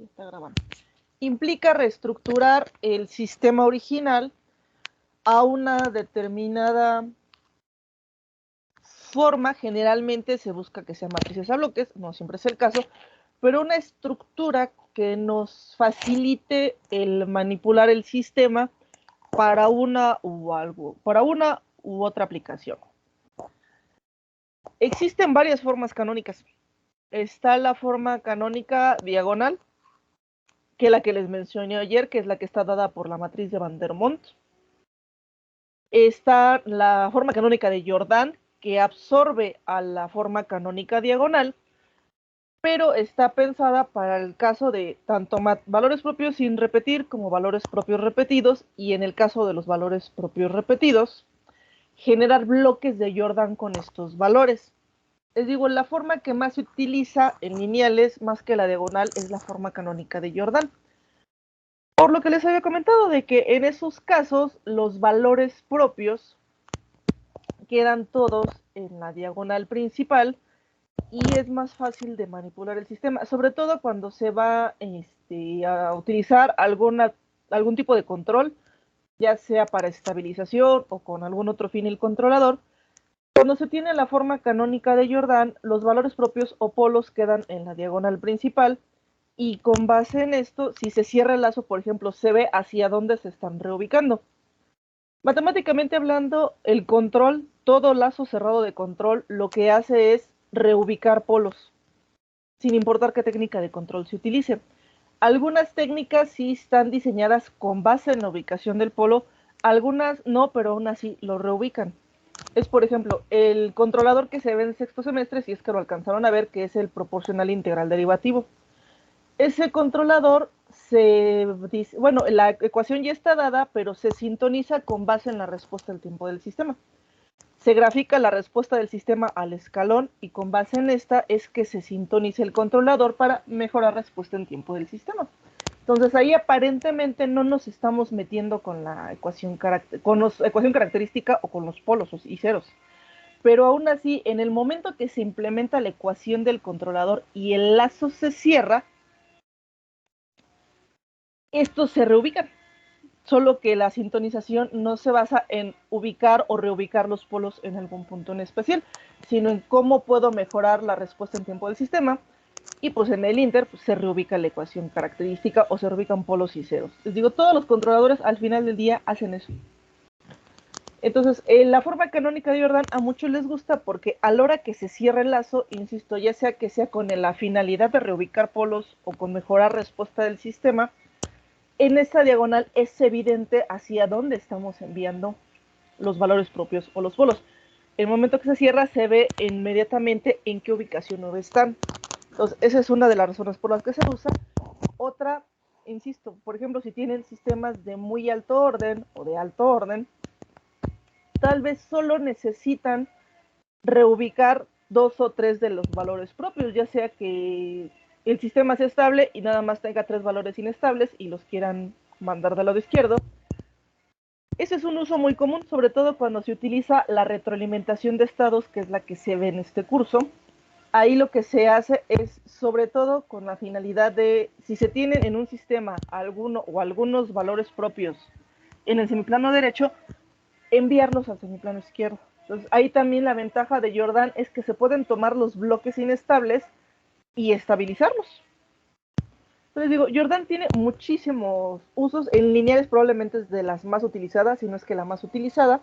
Está grabando. Implica reestructurar el sistema original a una determinada forma. Generalmente se busca que sean matrices a bloques, no siempre es el caso, pero una estructura que nos facilite el manipular el sistema para una u otra aplicación. Existen varias formas canónicas. Está la forma canónica diagonal, que es la que les mencioné ayer, que es la que está dada por la matriz de Van der Monde. Está la forma canónica de Jordan, que absorbe a la forma canónica diagonal, pero está pensada para el caso de tanto valores propios sin repetir como valores propios repetidos, y en el caso de los valores propios repetidos, generar bloques de Jordan con estos valores. Les digo, la forma que más se utiliza en lineales, más que la diagonal, es la forma canónica de Jordan. Por lo que les había comentado de que en esos casos los valores propios quedan todos en la diagonal principal y es más fácil de manipular el sistema, sobre todo cuando se va a utilizar algún tipo de control, ya sea para estabilización o con algún otro fin el controlador. Cuando se tiene la forma canónica de Jordan, los valores propios o polos quedan en la diagonal principal, y con base en esto, si se cierra el lazo, por ejemplo, se ve hacia dónde se están reubicando. Matemáticamente hablando, el control, todo lazo cerrado de control, lo que hace es reubicar polos, sin importar qué técnica de control se utilice. Algunas técnicas sí están diseñadas con base en la ubicación del polo, algunas no, pero aún así lo reubican. Es, por ejemplo, el controlador que se ve en sexto semestre, si es que lo alcanzaron a ver, que es el proporcional integral derivativo. Ese controlador bueno, la ecuación ya está dada, pero se sintoniza con base en la respuesta del tiempo del sistema. Se grafica la respuesta del sistema al escalón y con base en esta es que se sintoniza el controlador para mejorar respuesta en tiempo del sistema. Entonces ahí aparentemente no nos estamos metiendo con la ecuación característica o con los polos y ceros. Pero aún así, en el momento que se implementa la ecuación del controlador y el lazo se cierra, estos se reubican. Solo que la sintonización no se basa en ubicar o reubicar los polos en algún punto en especial, sino en cómo puedo mejorar la respuesta en tiempo del sistema. Y pues en el Inter pues, se reubica la ecuación característica o se reubican polos y ceros. Les digo, todos los controladores al final del día hacen eso. Entonces, la forma canónica de Jordan a muchos les gusta porque a la hora que se cierra el lazo, insisto, ya sea que sea con la finalidad de reubicar polos o con mejorar respuesta del sistema, en esta diagonal es evidente hacia dónde estamos enviando los valores propios o los polos. El momento que se cierra se ve inmediatamente en qué ubicación están. Entonces, esa es una de las razones por las que se usa. Otra, insisto, por ejemplo, si tienen sistemas de muy alto orden o de alto orden, tal vez solo necesitan reubicar 2 o 3 de los valores propios, ya sea que el sistema sea estable y nada más tenga 3 valores inestables y los quieran mandar del lado izquierdo. Ese es un uso muy común, sobre todo cuando se utiliza la retroalimentación de estados, que es la que se ve en este curso. Ahí lo que se hace es, sobre todo con la finalidad de, si se tienen en un sistema alguno o algunos valores propios en el semiplano derecho, enviarlos al semiplano izquierdo. Entonces, ahí también la ventaja de Jordan es que se pueden tomar los bloques inestables y estabilizarlos. Entonces digo, Jordan tiene muchísimos usos, en lineales probablemente es de las más utilizadas, si no es que la más utilizada,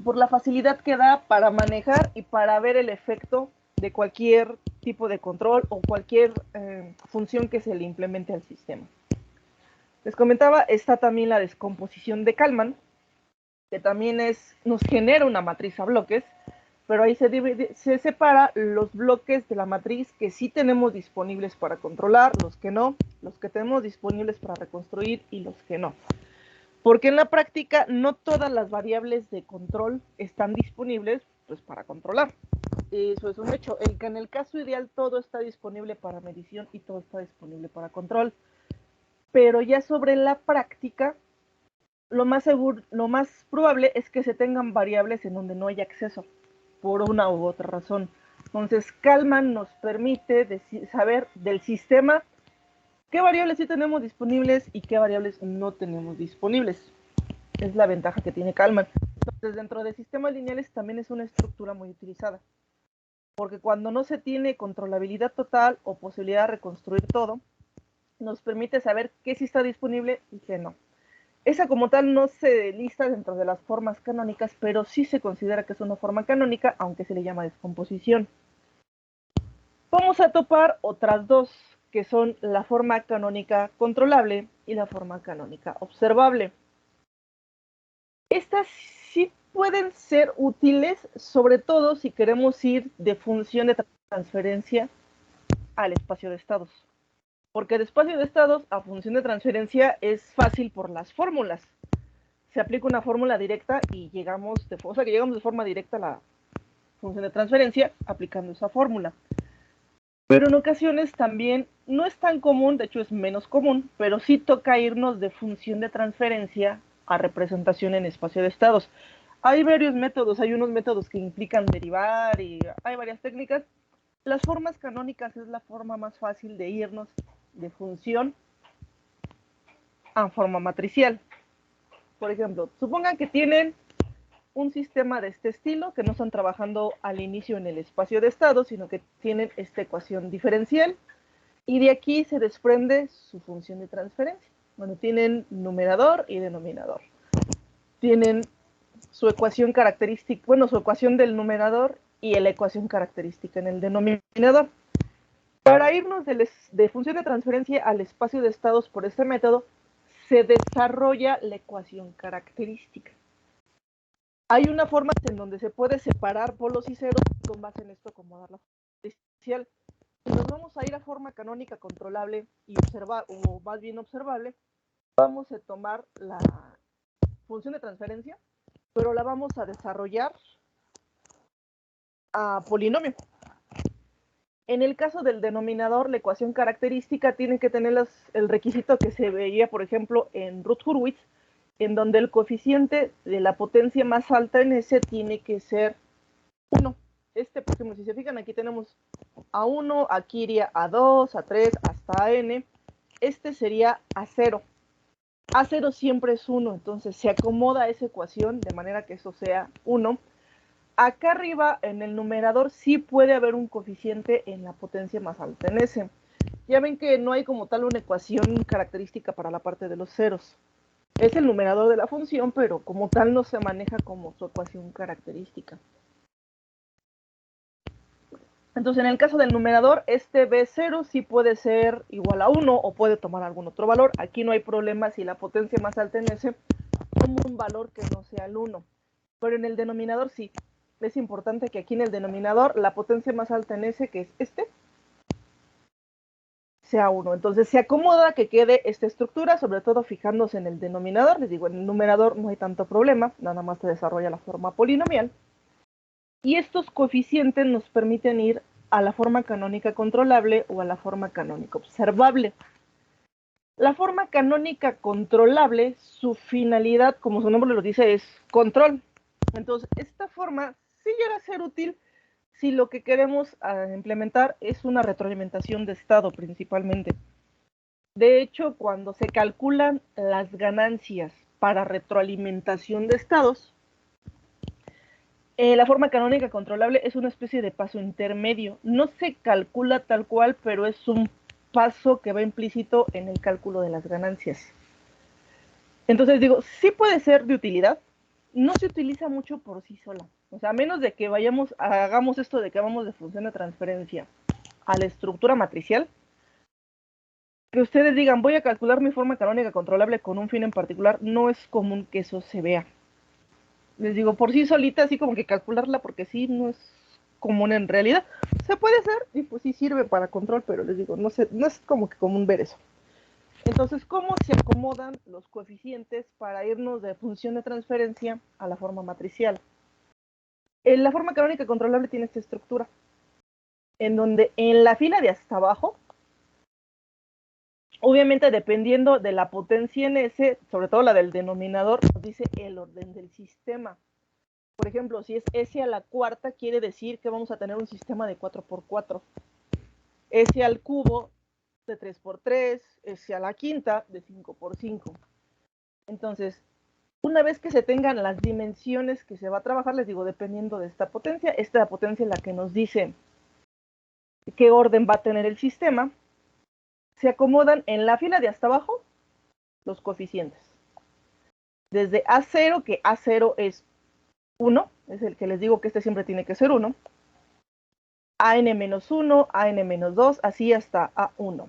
por la facilidad que da para manejar y para ver el efecto de cualquier tipo de control o cualquier función que se le implemente al sistema. Les comentaba, está también la descomposición de Kalman, que también nos genera una matriz a bloques, pero ahí se separa los bloques de la matriz que sí tenemos disponibles para controlar, los que no, los que tenemos disponibles para reconstruir y los que no. Porque en la práctica no todas las variables de control están disponibles pues, para controlar. Eso es un hecho. En el caso ideal todo está disponible para medición y todo está disponible para control. Pero ya sobre la práctica, lo más probable es que se tengan variables en donde no haya acceso, por una u otra razón. Entonces, Kalman nos permite saber del sistema qué variables sí tenemos disponibles y qué variables no tenemos disponibles. Es la ventaja que tiene Kalman. Entonces, dentro de sistemas lineales también es una estructura muy utilizada, porque cuando no se tiene controlabilidad total o posibilidad de reconstruir todo, nos permite saber qué sí está disponible y qué no. Esa como tal no se lista dentro de las formas canónicas, pero sí se considera que es una forma canónica, aunque se le llama descomposición. Vamos a topar otras dos, que son la forma canónica controlable y la forma canónica observable. Estas sí pueden ser útiles, sobre todo si queremos ir de función de transferencia al espacio de estados. Porque de espacio de estados a función de transferencia es fácil por las fórmulas. Se aplica una fórmula directa y llegamos de forma directa a la función de transferencia aplicando esa fórmula. Pero en ocasiones también no es tan común, de hecho es menos común, pero sí toca irnos de función de transferencia a representación en espacio de estados. Hay varios métodos, hay unos métodos que implican derivar y hay varias técnicas. Las formas canónicas es la forma más fácil de irnos de función a forma matricial. Por ejemplo, supongan que tienen un sistema de este estilo, que no están trabajando al inicio en el espacio de estado, sino que tienen esta ecuación diferencial, y de aquí se desprende su función de transferencia. Bueno, tienen numerador y denominador. Tienen su ecuación característica, bueno, su ecuación del numerador y la ecuación característica en el denominador. Para irnos de función de transferencia al espacio de estados por este método, se desarrolla la ecuación característica. Hay una forma en donde se puede separar polos y ceros y con base en esto acomodar la diferencial. Si nos vamos a ir a forma canónica controlable y o más bien observable, vamos a tomar la función de transferencia, pero la vamos a desarrollar a polinomio. En el caso del denominador, la ecuación característica tiene que tener el requisito que se veía, por ejemplo, en Ruth-Hurwitz, en donde el coeficiente de la potencia más alta en S tiene que ser 1. Por ejemplo, si se fijan, aquí tenemos A1, aquí iría A2, A3, hasta AN. Este sería A0. A0 siempre es 1, entonces se acomoda esa ecuación de manera que eso sea 1. Acá arriba, en el numerador, sí puede haber un coeficiente en la potencia más alta en S. Ya ven que no hay como tal una ecuación característica para la parte de los ceros. Es el numerador de la función, pero como tal no se maneja como su ecuación característica. Entonces, en el caso del numerador, este B0 sí puede ser igual a 1 o puede tomar algún otro valor. Aquí no hay problema si la potencia más alta en S toma un valor que no sea el 1. Pero en el denominador sí. Es importante que aquí en el denominador la potencia más alta en S, que es sea 1. Entonces se acomoda que quede esta estructura, sobre todo fijándose en el denominador. Les digo, en el numerador no hay tanto problema, nada más se desarrolla la forma polinomial. Y estos coeficientes nos permiten ir a la forma canónica controlable o a la forma canónica observable. La forma canónica controlable, su finalidad, como su nombre lo dice, es control. Entonces, esta forma sí llega a ser útil si lo que queremos implementar es una retroalimentación de estado principalmente. De hecho, cuando se calculan las ganancias para retroalimentación de estados, la forma canónica controlable es una especie de paso intermedio. No se calcula tal cual, pero es un paso que va implícito en el cálculo de las ganancias. Entonces digo, sí puede ser de utilidad, no se utiliza mucho por sí sola. O sea, a menos de que hagamos esto de que vamos de función de transferencia a la estructura matricial, que ustedes digan, voy a calcular mi forma canónica controlable con un fin en particular, no es común que eso se vea. Les digo, por sí solita, así como que calcularla, porque sí, no es común en realidad. Se puede hacer y pues sí sirve para control, pero les digo, no es como que común ver eso. Entonces, ¿cómo se acomodan los coeficientes para irnos de función de transferencia a la forma matricial? La forma canónica controlable tiene esta estructura, en donde en la fila de hasta abajo, obviamente dependiendo de la potencia en S, sobre todo la del denominador, nos dice el orden del sistema. Por ejemplo, si es S a la cuarta, quiere decir que vamos a tener un sistema de 4x4. S al cubo de 3x3, S a la quinta de 5x5. Entonces, una vez que se tengan las dimensiones que se va a trabajar, les digo, dependiendo de esta potencia es la que nos dice qué orden va a tener el sistema, se acomodan en la fila de hasta abajo los coeficientes. Desde A0, que A0 es 1, es el que les digo que este siempre tiene que ser 1, AN-1, AN-2, así hasta A1.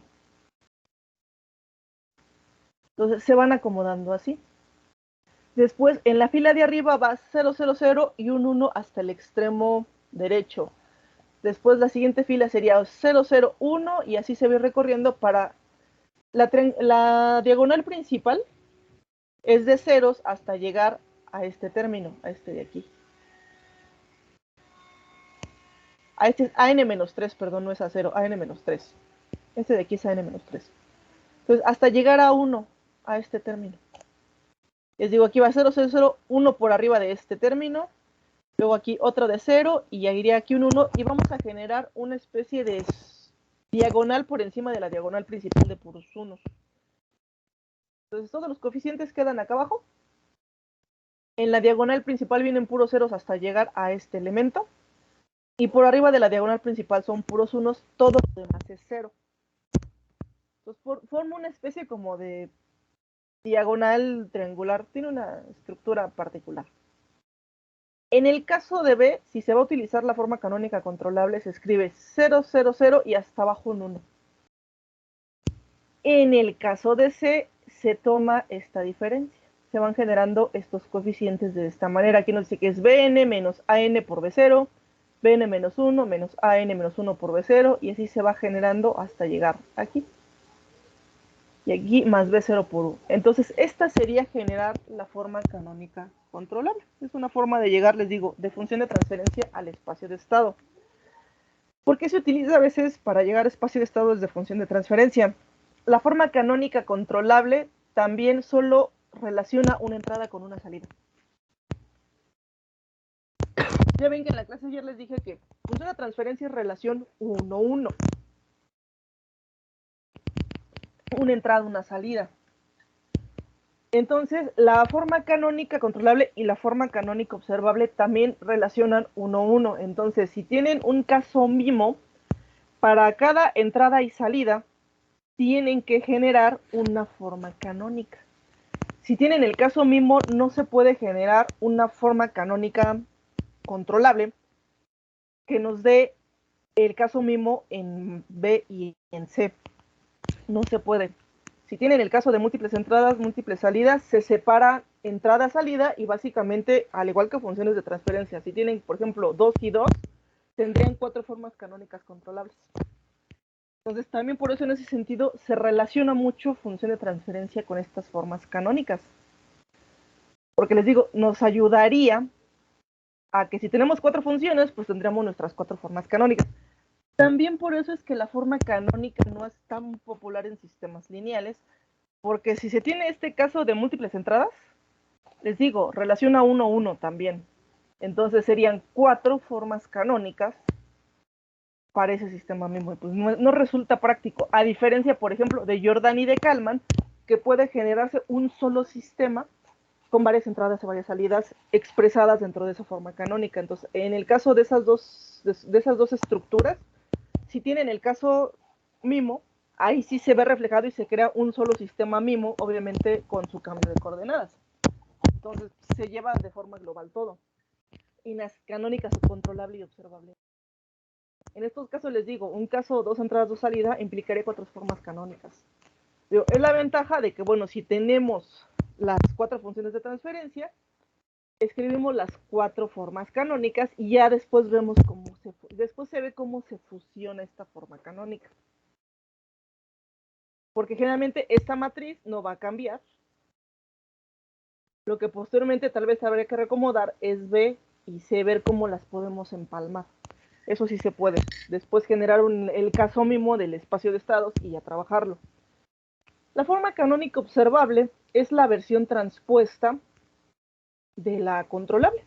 Entonces se van acomodando así. Después, en la fila de arriba va 0, 0, 0 y un 1 hasta el extremo derecho. Después la siguiente fila sería 0, 0, 1 y así se va recorriendo para la diagonal principal. Es de ceros hasta llegar a este término, a este de aquí. A este es AN-3, perdón, no es a 0, AN-3. Este de aquí es AN-3. Entonces, hasta llegar a 1, a este término. Les digo, aquí va 0, 0, 0, 1 por arriba de este término. Luego aquí otro de 0 y ya iría aquí un 1 y vamos a generar una especie de diagonal por encima de la diagonal principal de puros unos. Entonces todos los coeficientes quedan acá abajo. En la diagonal principal vienen puros ceros hasta llegar a este elemento. Y por arriba de la diagonal principal son puros unos, todo lo demás es 0. Entonces forma una especie como de diagonal triangular, tiene una estructura particular. En el caso de B, si se va a utilizar la forma canónica controlable, se escribe 0, 0, 0 y hasta abajo un 1. En el caso de C, se toma esta diferencia. Se van generando estos coeficientes de esta manera. Aquí nos dice que es Bn menos An por B0, Bn menos 1 menos An menos 1 por B0, y así se va generando hasta llegar aquí. Y aquí más B0 por 1. Entonces, esta sería generar la forma canónica controlable. Es una forma de llegar, les digo, de función de transferencia al espacio de estado. ¿Por qué se utiliza a veces para llegar a espacio de estado desde función de transferencia? La forma canónica controlable también solo relaciona una entrada con una salida. Ya ven que en la clase ayer les dije que función de transferencia es relación 1, 1. Una entrada, una salida. Entonces, la forma canónica controlable y la forma canónica observable también relacionan 1, 1. Entonces, si tienen un caso mimo, para cada entrada y salida, tienen que generar una forma canónica. Si tienen el caso mimo, no se puede generar una forma canónica controlable que nos dé el caso mimo en B y en C. No se puede. Si tienen el caso de múltiples entradas, múltiples salidas, se separa entrada-salida y básicamente, al igual que funciones de transferencia, si tienen, por ejemplo, 2 y 2, tendrían 4 formas canónicas controlables. Entonces, también por eso en ese sentido se relaciona mucho función de transferencia con estas formas canónicas. Porque les digo, nos ayudaría a que si tenemos 4 funciones, pues tendríamos nuestras 4 formas canónicas. También por eso es que la forma canónica no es tan popular en sistemas lineales, porque si se tiene este caso de múltiples entradas, les digo, relaciona 1, 1 también. Entonces serían 4 formas canónicas para ese sistema mismo. Pues no resulta práctico, a diferencia, por ejemplo, de Jordan y de Kalman, que puede generarse un solo sistema con varias entradas y varias salidas expresadas dentro de esa forma canónica. Entonces, en el caso de esas dos estructuras, si tienen el caso mimo, ahí sí se ve reflejado y se crea un solo sistema mimo, obviamente con su cambio de coordenadas. Entonces, se lleva de forma global todo. Y las canónicas son controlable y observable. En estos casos les digo, un caso 2 entradas, 2 salidas implicaría 4 formas canónicas. Es la ventaja de que, bueno, si tenemos las 4 funciones de transferencia, escribimos las 4 formas canónicas y ya después vemos después se ve cómo se fusiona esta forma canónica. Porque generalmente esta matriz no va a cambiar. Lo que posteriormente tal vez habría que reacomodar es B y C, ver cómo las podemos empalmar. Eso sí se puede. Después generar el caso mimo del espacio de estados y ya trabajarlo. La forma canónica observable es la versión transpuesta de la controlable.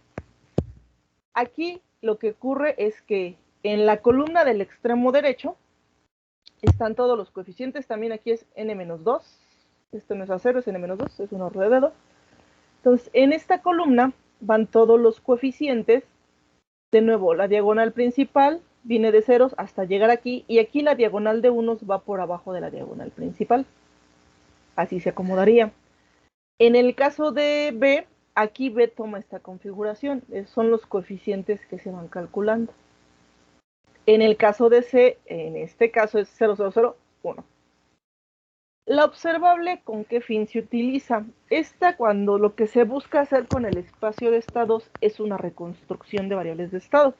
Aquí lo que ocurre es que en la columna del extremo derecho están todos los coeficientes, también aquí es n-2, esto no es a 0, es n-2, es un ahorro de dedo. Entonces, en esta columna van todos los coeficientes, de nuevo, la diagonal principal viene de ceros hasta llegar aquí, y aquí la diagonal de unos va por abajo de la diagonal principal. Así se acomodaría. En el caso de B, aquí B toma esta configuración, son los coeficientes que se van calculando. En el caso de C, en este caso es 0,001. La observable, ¿con qué fin se utiliza? Esta, cuando lo que se busca hacer con el espacio de estados es una reconstrucción de variables de estado.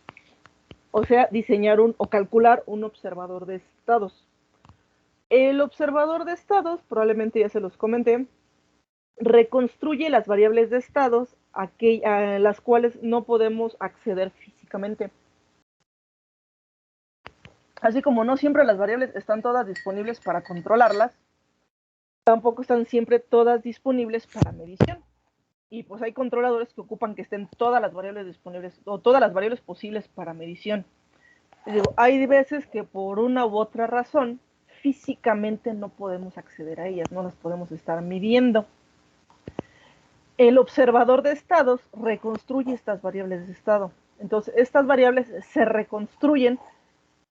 O sea, diseñar o calcular un observador de estados. El observador de estados, probablemente ya se los comenté, reconstruye las variables de estados a las cuales no podemos acceder físicamente. Así como no siempre las variables están todas disponibles para controlarlas, tampoco están siempre todas disponibles para medición. Y pues hay controladores que ocupan que estén todas las variables disponibles o todas las variables posibles para medición. Digo, hay veces que por una u otra razón físicamente no podemos acceder a ellas, no las podemos estar midiendo. El observador de estados reconstruye estas variables de estado. Entonces, estas variables se reconstruyen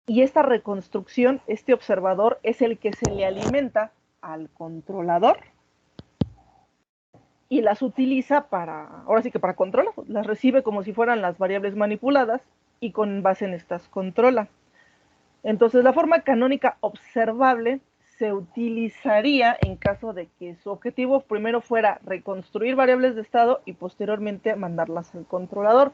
y esta reconstrucción, este observador, es el que se le alimenta al controlador y las utiliza para, ahora sí que para controlar, las recibe como si fueran las variables manipuladas y con base en estas controla. Entonces, la forma canónica observable se utilizaría en caso de que su objetivo primero fuera reconstruir variables de estado y posteriormente mandarlas al controlador.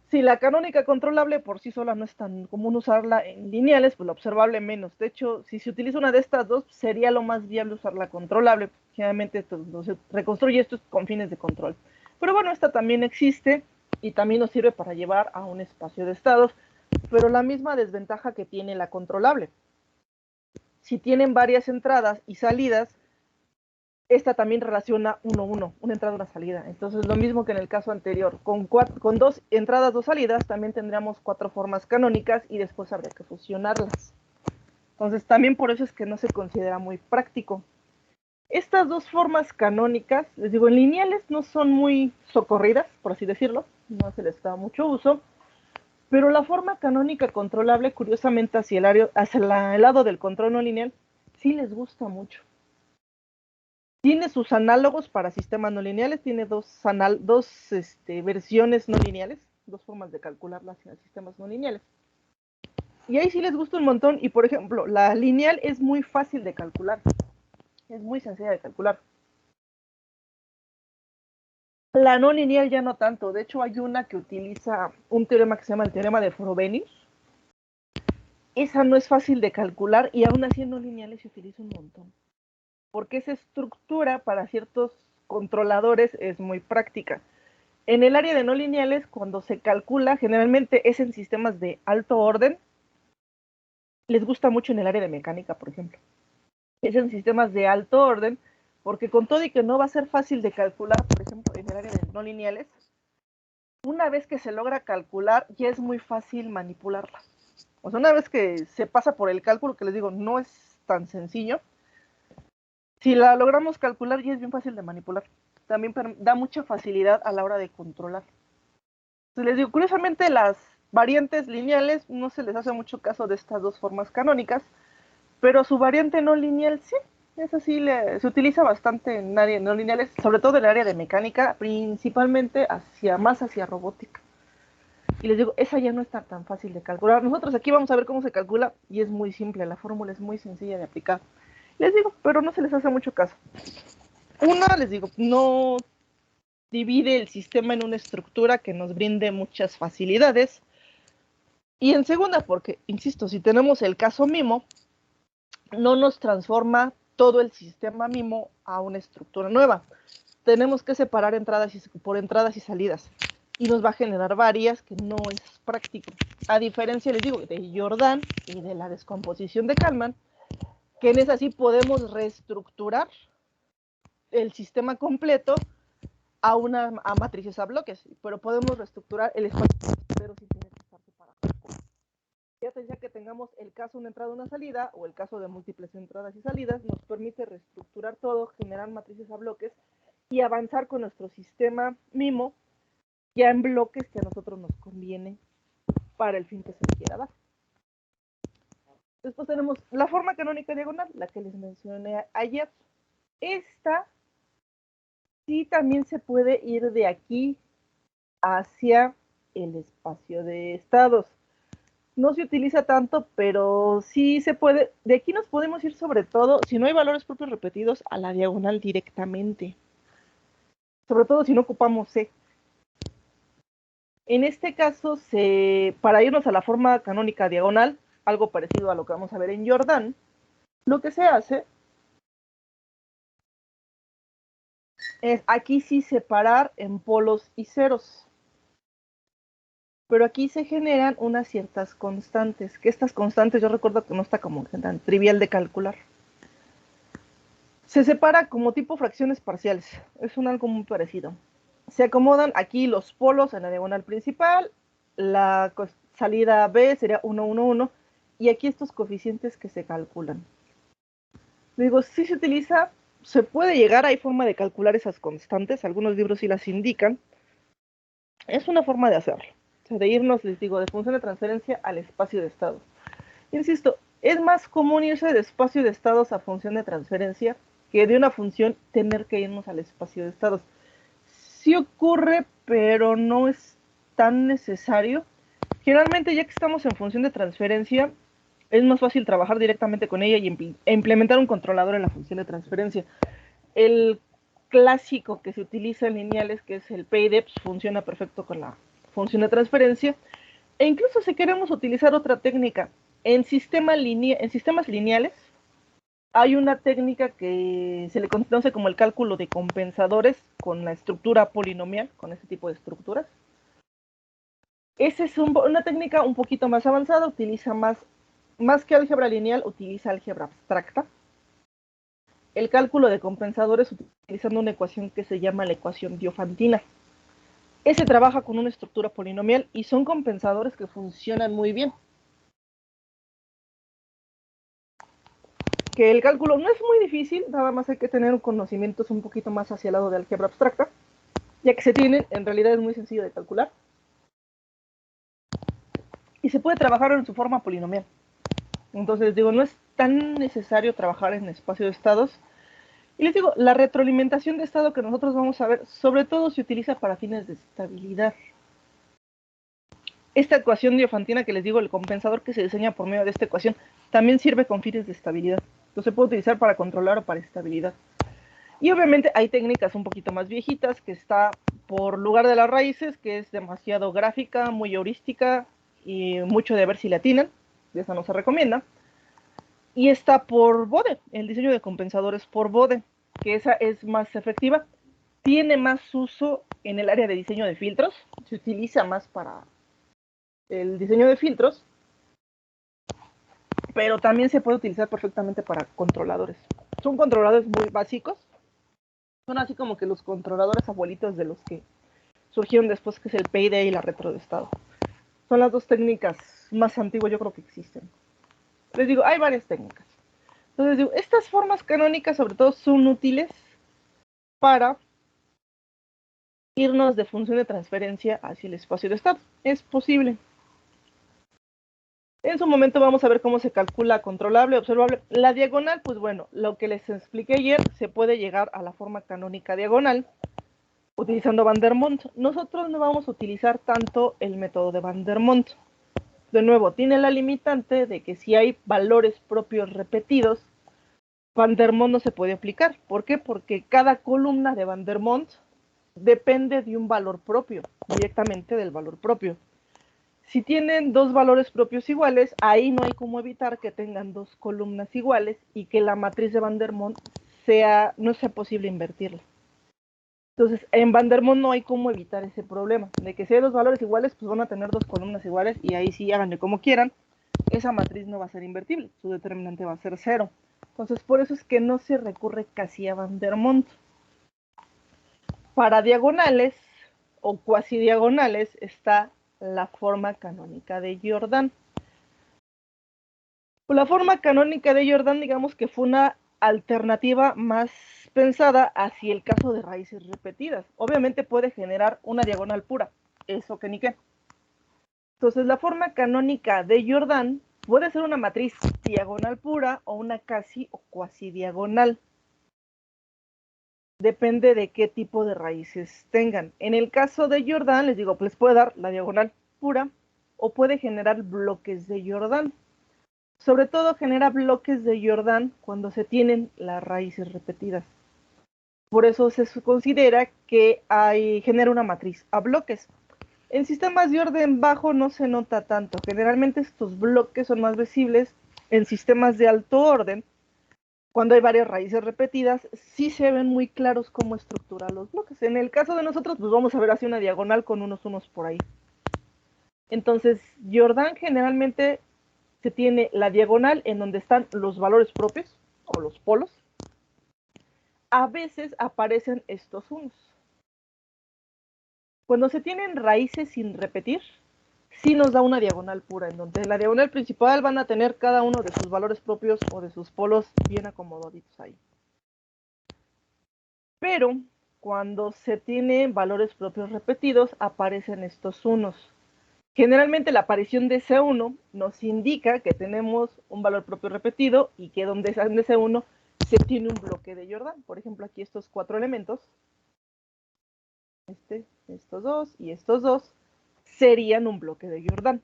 Si la canónica controlable por sí sola no es tan común usarla en lineales, pues la observable menos. De hecho, si se utiliza una de estas dos, sería lo más viable usar la controlable. Generalmente se reconstruye esto con fines de control. Pero bueno, esta también existe y también nos sirve para llevar a un espacio de estados, pero la misma desventaja que tiene la controlable. Si tienen varias entradas y salidas, esta también relaciona 1-1, una entrada y una salida. Entonces, lo mismo que en el caso anterior. Con 2 entradas, 2 salidas, también tendríamos 4 formas canónicas y después habría que fusionarlas. Entonces, también por eso es que no se considera muy práctico. Estas dos formas canónicas, les digo, en lineales no son muy socorridas, por así decirlo, no se les da mucho uso, pero la forma canónica controlable, curiosamente, hacia el lado del control no lineal, sí les gusta mucho. Tiene sus análogos para sistemas no lineales, tiene dos versiones no lineales, dos formas de calcularlas en sistemas no lineales. Y ahí sí les gusta un montón, y por ejemplo, la lineal es muy fácil de calcular, es muy sencilla de calcular. La no lineal ya no tanto, de hecho hay una que utiliza un teorema que se llama el teorema de Frobenius. Esa no es fácil de calcular y aún así en no lineales se utiliza un montón. Porque esa estructura para ciertos controladores es muy práctica. En el área de no lineales, cuando se calcula, generalmente es en sistemas de alto orden. Les gusta mucho en el área de mecánica, por ejemplo. Es en sistemas de alto orden, porque con todo y que no va a ser fácil de calcular, por ejemplo, en el área de no lineales, una vez que se logra calcular, ya es muy fácil manipularla. O sea, una vez que se pasa por el cálculo, que les digo, no es tan sencillo, si la logramos calcular, ya es bien fácil de manipular. También da mucha facilidad a la hora de controlar. Entonces, les digo, curiosamente las variantes lineales no se les hace mucho caso de estas dos formas canónicas, pero su variante no lineal sí, esa sí se utiliza bastante en áreas no lineales, sobre todo en el área de mecánica, principalmente más hacia robótica. Y les digo, esa ya no está tan fácil de calcular. Nosotros aquí vamos a ver cómo se calcula y es muy simple, la fórmula es muy sencilla de aplicar. Les digo, pero no se les hace mucho caso. Una, les digo, no divide el sistema en una estructura que nos brinde muchas facilidades. Y en segunda, porque, insisto, si tenemos el caso MIMO, no nos transforma todo el sistema MIMO a una estructura nueva. Tenemos que separar por entradas y salidas. Y nos va a generar varias que no es práctico. A diferencia, les digo, de Jordan y de la descomposición de Kalman, que en esa sí podemos reestructurar el sistema completo a matrices a bloques, pero podemos reestructurar el espacio, pero sí tiene que estar separado. Ya sea que tengamos el caso de una entrada y una salida, o el caso de múltiples entradas y salidas, nos permite reestructurar todo, generar matrices a bloques y avanzar con nuestro sistema MIMO ya en bloques que a nosotros nos conviene para el fin que se le quiera dar. Después tenemos la forma canónica diagonal, la que les mencioné ayer. Esta sí también se puede ir de aquí hacia el espacio de estados. No se utiliza tanto, pero sí se puede. De aquí nos podemos ir sobre todo, si no hay valores propios repetidos, a la diagonal directamente. Sobre todo si no ocupamos C. En este caso, para irnos a la forma canónica diagonal, algo parecido a lo que vamos a ver en Jordan, lo que se hace es aquí sí separar en polos y ceros. Pero aquí se generan unas ciertas constantes, que estas constantes yo recuerdo que no está como tan trivial de calcular. Se separa como tipo fracciones parciales, es un algo muy parecido. Se acomodan aquí los polos en la diagonal principal, la salida B sería 1, 1, 1, y aquí estos coeficientes que se calculan. Digo, si se utiliza, se puede llegar, hay forma de calcular esas constantes, algunos libros sí las indican. Es una forma de hacerlo, o sea, de irnos, les digo, de función de transferencia al espacio de estado. Insisto, es más común irse de espacio de estados a función de transferencia que de una función tener que irnos al espacio de estados. Sí ocurre, pero no es tan necesario. Generalmente, ya que estamos en función de transferencia, es más fácil trabajar directamente con ella y implementar un controlador en la función de transferencia. El clásico que se utiliza en lineales, que es el PIDEPS, funciona perfecto con la función de transferencia. E incluso si queremos utilizar otra técnica, en sistemas lineales hay una técnica que se le conoce como el cálculo de compensadores con la estructura polinomial, con ese tipo de estructuras. Esa es una técnica un poquito más avanzada, utiliza más que álgebra lineal, utiliza álgebra abstracta. El cálculo de compensadores utilizando una ecuación que se llama la ecuación diofantina. Ese trabaja con una estructura polinomial y son compensadores que funcionan muy bien. Que el cálculo no es muy difícil, nada más hay que tener conocimientos un poquito más hacia el lado de álgebra abstracta, ya que se tienen, en realidad es muy sencillo de calcular. Y se puede trabajar en su forma polinomial. Entonces, digo, no es tan necesario trabajar en espacio de estados. Y les digo, la retroalimentación de estado que nosotros vamos a ver, sobre todo se utiliza para fines de estabilidad. Esta ecuación diofantina que les digo, el compensador que se diseña por medio de esta ecuación, también sirve con fines de estabilidad. Entonces se puede utilizar para controlar o para estabilidad. Y obviamente hay técnicas un poquito más viejitas, que está por lugar de las raíces, que es demasiado gráfica, muy heurística y mucho de ver si le atinan. Esa no se recomienda. Y está por Bode, el diseño de compensadores por Bode, que esa es más efectiva. Tiene más uso en el área de diseño de filtros, se utiliza más para el diseño de filtros, pero también se puede utilizar perfectamente para controladores. Son controladores muy básicos, son así como que los controladores abuelitos de los que surgieron después, que es el PID y la retro de estado. Son las dos técnicas más antiguas, yo creo que existen. Les digo, hay varias técnicas. Entonces digo, estas formas canónicas sobre todo son útiles para irnos de función de transferencia hacia el espacio de estado. Es posible. En su momento vamos a ver cómo se calcula controlable, observable. La diagonal, pues bueno, lo que les expliqué ayer, se puede llegar a la forma canónica diagonal utilizando Van der Monde. Nosotros no vamos a utilizar tanto el método de Van der Monde. De nuevo, tiene la limitante de que si hay valores propios repetidos, Van der Monde no se puede aplicar. ¿Por qué? Porque cada columna de Van der Monde depende de un valor propio, directamente del valor propio. Si tienen dos valores propios iguales, ahí no hay cómo evitar que tengan dos columnas iguales y que la matriz de Van der Monde no sea posible invertirla. Entonces, en Van der Monde no hay cómo evitar ese problema, de que si hay dos valores iguales, pues van a tener dos columnas iguales y ahí sí háganle como quieran, esa matriz no va a ser invertible, su determinante va a ser 0. Entonces, por eso es que no se recurre casi a Van der Monde. Para diagonales o cuasi diagonales está la forma canónica de Jordan. La forma canónica de Jordan, digamos que fue una alternativa más pensada hacia el caso de raíces repetidas. Obviamente puede generar una diagonal pura, eso que ni qué. Entonces la forma canónica de Jordan puede ser una matriz diagonal pura o una casi o cuasi diagonal. Depende de qué tipo de raíces tengan. En el caso de Jordan, les digo, pues puede dar la diagonal pura o puede generar bloques de Jordan. Sobre todo genera bloques de Jordan cuando se tienen las raíces repetidas. Por eso se considera que genera una matriz a bloques. En sistemas de orden bajo no se nota tanto. Generalmente estos bloques son más visibles en sistemas de alto orden. Cuando hay varias raíces repetidas, sí se ven muy claros cómo estructurar los bloques. En el caso de nosotros, pues vamos a ver así una diagonal con unos por ahí. Entonces, Jordan generalmente se tiene la diagonal en donde están los valores propios o los polos. A veces aparecen estos unos. Cuando se tienen raíces sin repetir, sí nos da una diagonal pura, en donde la diagonal principal van a tener cada uno de sus valores propios o de sus polos bien acomodaditos ahí. Pero cuando se tienen valores propios repetidos, aparecen estos unos. Generalmente la aparición de ese 1 nos indica que tenemos un valor propio repetido y que donde ese 1 se tiene un bloque de Jordan. Por ejemplo, aquí estos 4 elementos, estos 2 y estos 2, serían un bloque de Jordan.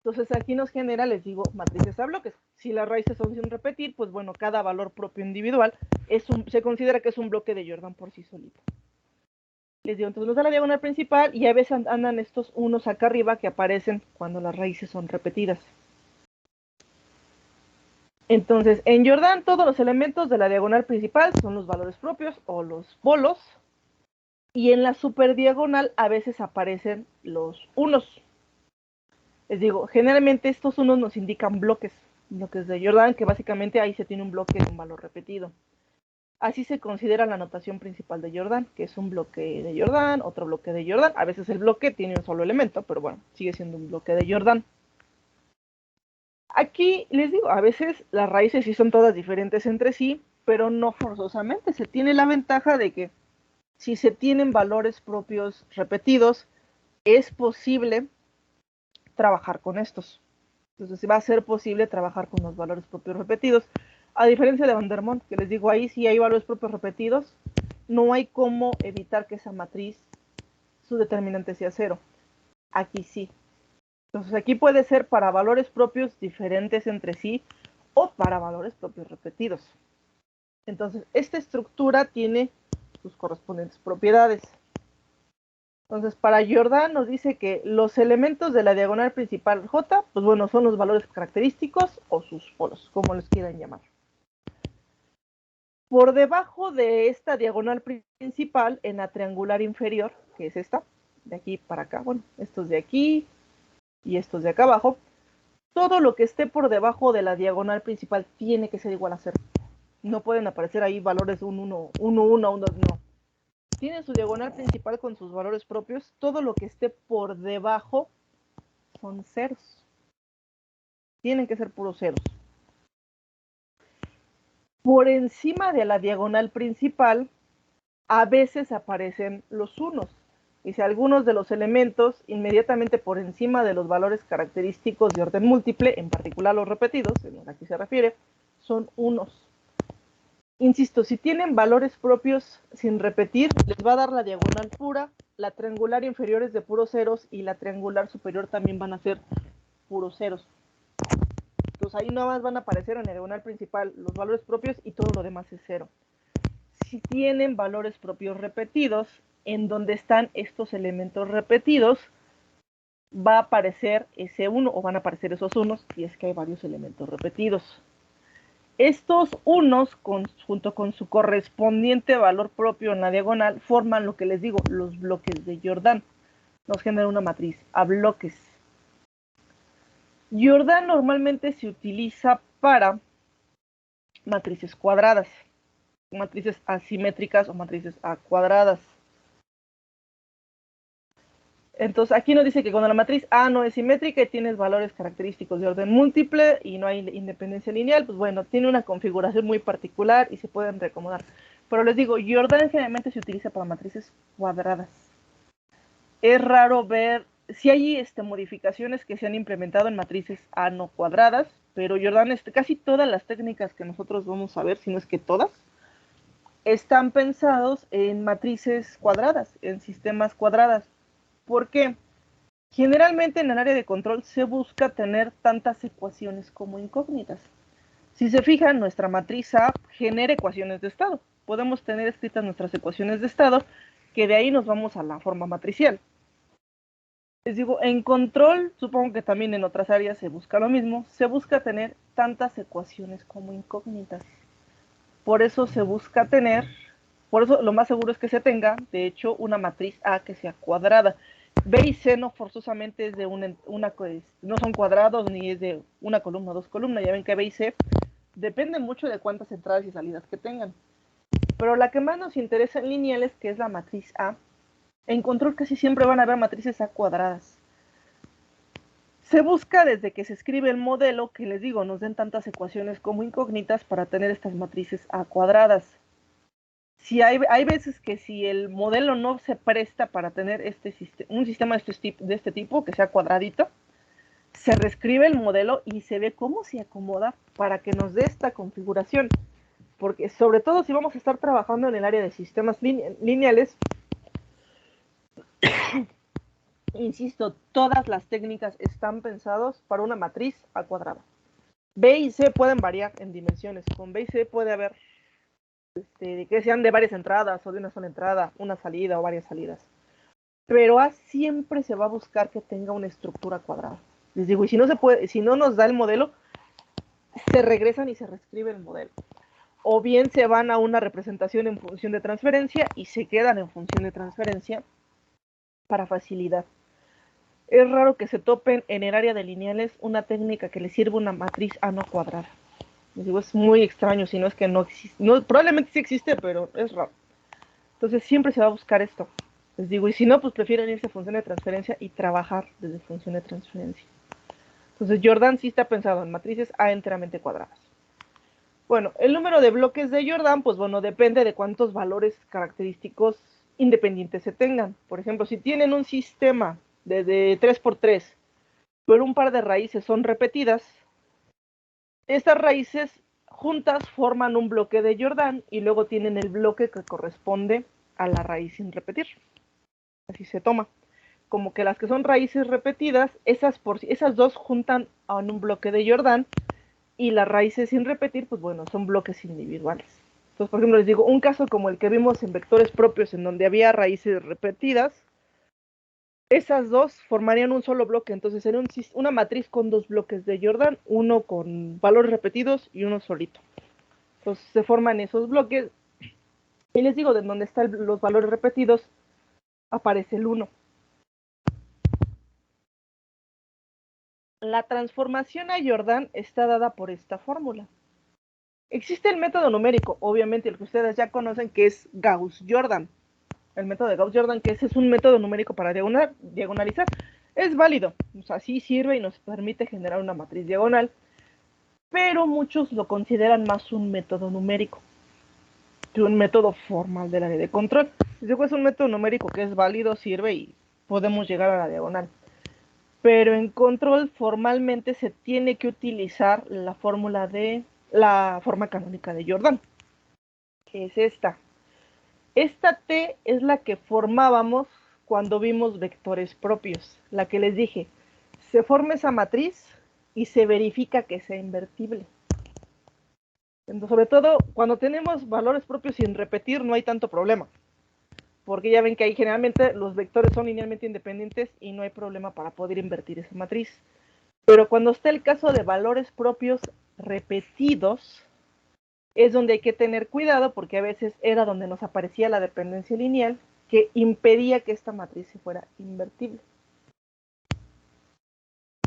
Entonces aquí nos genera, les digo, matrices a bloques. Si las raíces son sin repetir, pues bueno, cada valor propio individual se considera que es un bloque de Jordan por sí solito. Les digo, entonces nos da la diagonal principal y a veces andan estos unos acá arriba que aparecen cuando las raíces son repetidas. Entonces, en Jordan todos los elementos de la diagonal principal son los valores propios o los polos. Y en la superdiagonal a veces aparecen los unos. Les digo, generalmente estos unos nos indican bloques de Jordan, que básicamente ahí se tiene un bloque de un valor repetido. Así se considera la notación principal de Jordan, que es un bloque de Jordan, otro bloque de Jordan. A veces el bloque tiene un solo elemento, pero bueno, sigue siendo un bloque de Jordan. Aquí les digo, a veces las raíces sí son todas diferentes entre sí, pero no forzosamente. Se tiene la ventaja de que si se tienen valores propios repetidos, es posible trabajar con estos. Entonces va a ser posible trabajar con los valores propios repetidos. A diferencia de Van der Monde, que les digo, ahí si hay valores propios repetidos, no hay cómo evitar que esa matriz, su determinante sea cero. Aquí sí. Entonces aquí puede ser para valores propios diferentes entre sí o para valores propios repetidos. Entonces esta estructura tiene sus correspondientes propiedades. Entonces para Jordan nos dice que los elementos de la diagonal principal J, pues bueno, son los valores característicos o sus polos, como les quieran llamar. Por debajo de esta diagonal principal, en la triangular inferior, que es esta, de aquí para acá, bueno, estos de aquí y estos de acá abajo, todo lo que esté por debajo de la diagonal principal tiene que ser igual a 0. No pueden aparecer ahí valores 1, 1, 1, 1, 1, no. Tiene su diagonal principal con sus valores propios, todo lo que esté por debajo son ceros. Tienen que ser puros ceros. Por encima de la diagonal principal, a veces aparecen los unos. Y si algunos de los elementos inmediatamente por encima de los valores característicos de orden múltiple, en particular los repetidos, en aquí se refiere, son unos. Insisto, si tienen valores propios sin repetir, les va a dar la diagonal pura, la triangular inferior es de puros ceros y la triangular superior también van a ser puros ceros. Entonces ahí nada más van a aparecer en la diagonal principal los valores propios y todo lo demás es cero. Si tienen valores propios repetidos, en donde están estos elementos repetidos, va a aparecer ese 1 o van a aparecer esos unos si es que hay varios elementos repetidos. Estos unos, junto con su correspondiente valor propio en la diagonal, forman lo que les digo, los bloques de Jordan. Nos genera una matriz a bloques. Jordan normalmente se utiliza para matrices cuadradas. matrices asimétricas o matrices A cuadradas. Entonces aquí nos dice que cuando la matriz A no es simétrica y tienes valores característicos de orden múltiple y no hay independencia lineal, pues bueno, tiene una configuración muy particular y se pueden reacomodar. Pero les digo, Jordan generalmente se utiliza para matrices cuadradas. Es raro ver, si hay modificaciones que se han implementado en matrices A no cuadradas, pero Jordan, casi todas las técnicas que nosotros vamos a ver, si no es que todas, están pensados en matrices cuadradas, en sistemas cuadradas. ¿Por qué? Generalmente en el área de control se busca tener tantas ecuaciones como incógnitas. Si se fijan, nuestra matriz A genera ecuaciones de estado. Podemos tener escritas nuestras ecuaciones de estado, que de ahí nos vamos a la forma matricial. Les digo, en control, supongo que también en otras áreas se busca lo mismo, se busca tener tantas ecuaciones como incógnitas. Por eso se busca tener, por eso lo más seguro es que se tenga, de hecho, una matriz A que sea cuadrada. B y C no forzosamente es de no son cuadrados ni es de una columna o dos columnas. Ya ven que B y C depende mucho de cuántas entradas y salidas que tengan. Pero la que más nos interesa en lineales, que es la matriz A, en control casi siempre van a haber matrices A cuadradas. Se busca desde que se escribe el modelo, que les digo, nos den tantas ecuaciones como incógnitas para tener estas matrices A cuadradas. Si hay veces que si el modelo no se presta para tener un sistema de este tipo, que sea cuadradito, se reescribe el modelo y se ve cómo se acomoda para que nos dé esta configuración. Porque sobre todo si vamos a estar trabajando en el área de sistemas lineales, insisto, todas las técnicas están pensadas para una matriz A cuadrada. B y C pueden variar en dimensiones. Con B y C puede haber que sean de varias entradas o de una sola entrada, una salida o varias salidas. Pero A siempre se va a buscar que tenga una estructura cuadrada. Les digo, y si no se puede, si no nos da el modelo, se regresan y se reescribe el modelo. O bien se van a una representación en función de transferencia y se quedan en función de transferencia para facilidad. Es raro que se topen en el área de lineales una técnica que les sirva una matriz A no cuadrada. Les digo, es muy extraño, si no es que no existe. No, probablemente sí existe, pero es raro. Entonces siempre se va a buscar esto. Les digo, y si no, pues prefieren irse a función de transferencia y trabajar desde función de transferencia. Entonces Jordan sí está pensado en matrices A enteramente cuadradas. Bueno, el número de bloques de Jordan, pues bueno, depende de cuántos valores característicos independientes se tengan. Por ejemplo, si tienen un sistema de 3x3, pero un par de raíces son repetidas, estas raíces juntas forman un bloque de Jordan y luego tienen el bloque que corresponde a la raíz sin repetir. Así se toma. Como que las que son raíces repetidas, esas dos juntan en un bloque de Jordan y las raíces sin repetir, pues bueno, son bloques individuales. Entonces, por ejemplo, les digo, un caso como el que vimos en vectores propios, en donde había raíces repetidas, esas dos formarían un solo bloque. Entonces sería una matriz con dos bloques de Jordan, uno con valores repetidos y uno solito. Entonces se forman esos bloques. Y les digo, de donde están los valores repetidos, aparece el 1. La transformación a Jordan está dada por esta fórmula. Existe el método numérico, obviamente el que ustedes ya conocen, que es Gauss-Jordan. El método de Gauss-Jordan, que ese es un método numérico para diagonalizar. Es válido, o sea, sí sirve y nos permite generar una matriz diagonal, pero muchos lo consideran más un método numérico que un método formal del área de control. Digo, es un método numérico que es válido, sirve y podemos llegar a la diagonal. Pero en control formalmente se tiene que utilizar la fórmula de la forma canónica de Jordan, que es esta. Esta T es la que formábamos cuando vimos vectores propios, la que les dije, se forma esa matriz y se verifica que sea invertible. Entonces, sobre todo, cuando tenemos valores propios sin repetir, no hay tanto problema, porque ya ven que ahí generalmente los vectores son linealmente independientes y no hay problema para poder invertir esa matriz. Pero cuando está el caso de valores propios repetidos, es donde hay que tener cuidado, porque a veces era donde nos aparecía la dependencia lineal que impedía que esta matriz se fuera invertible.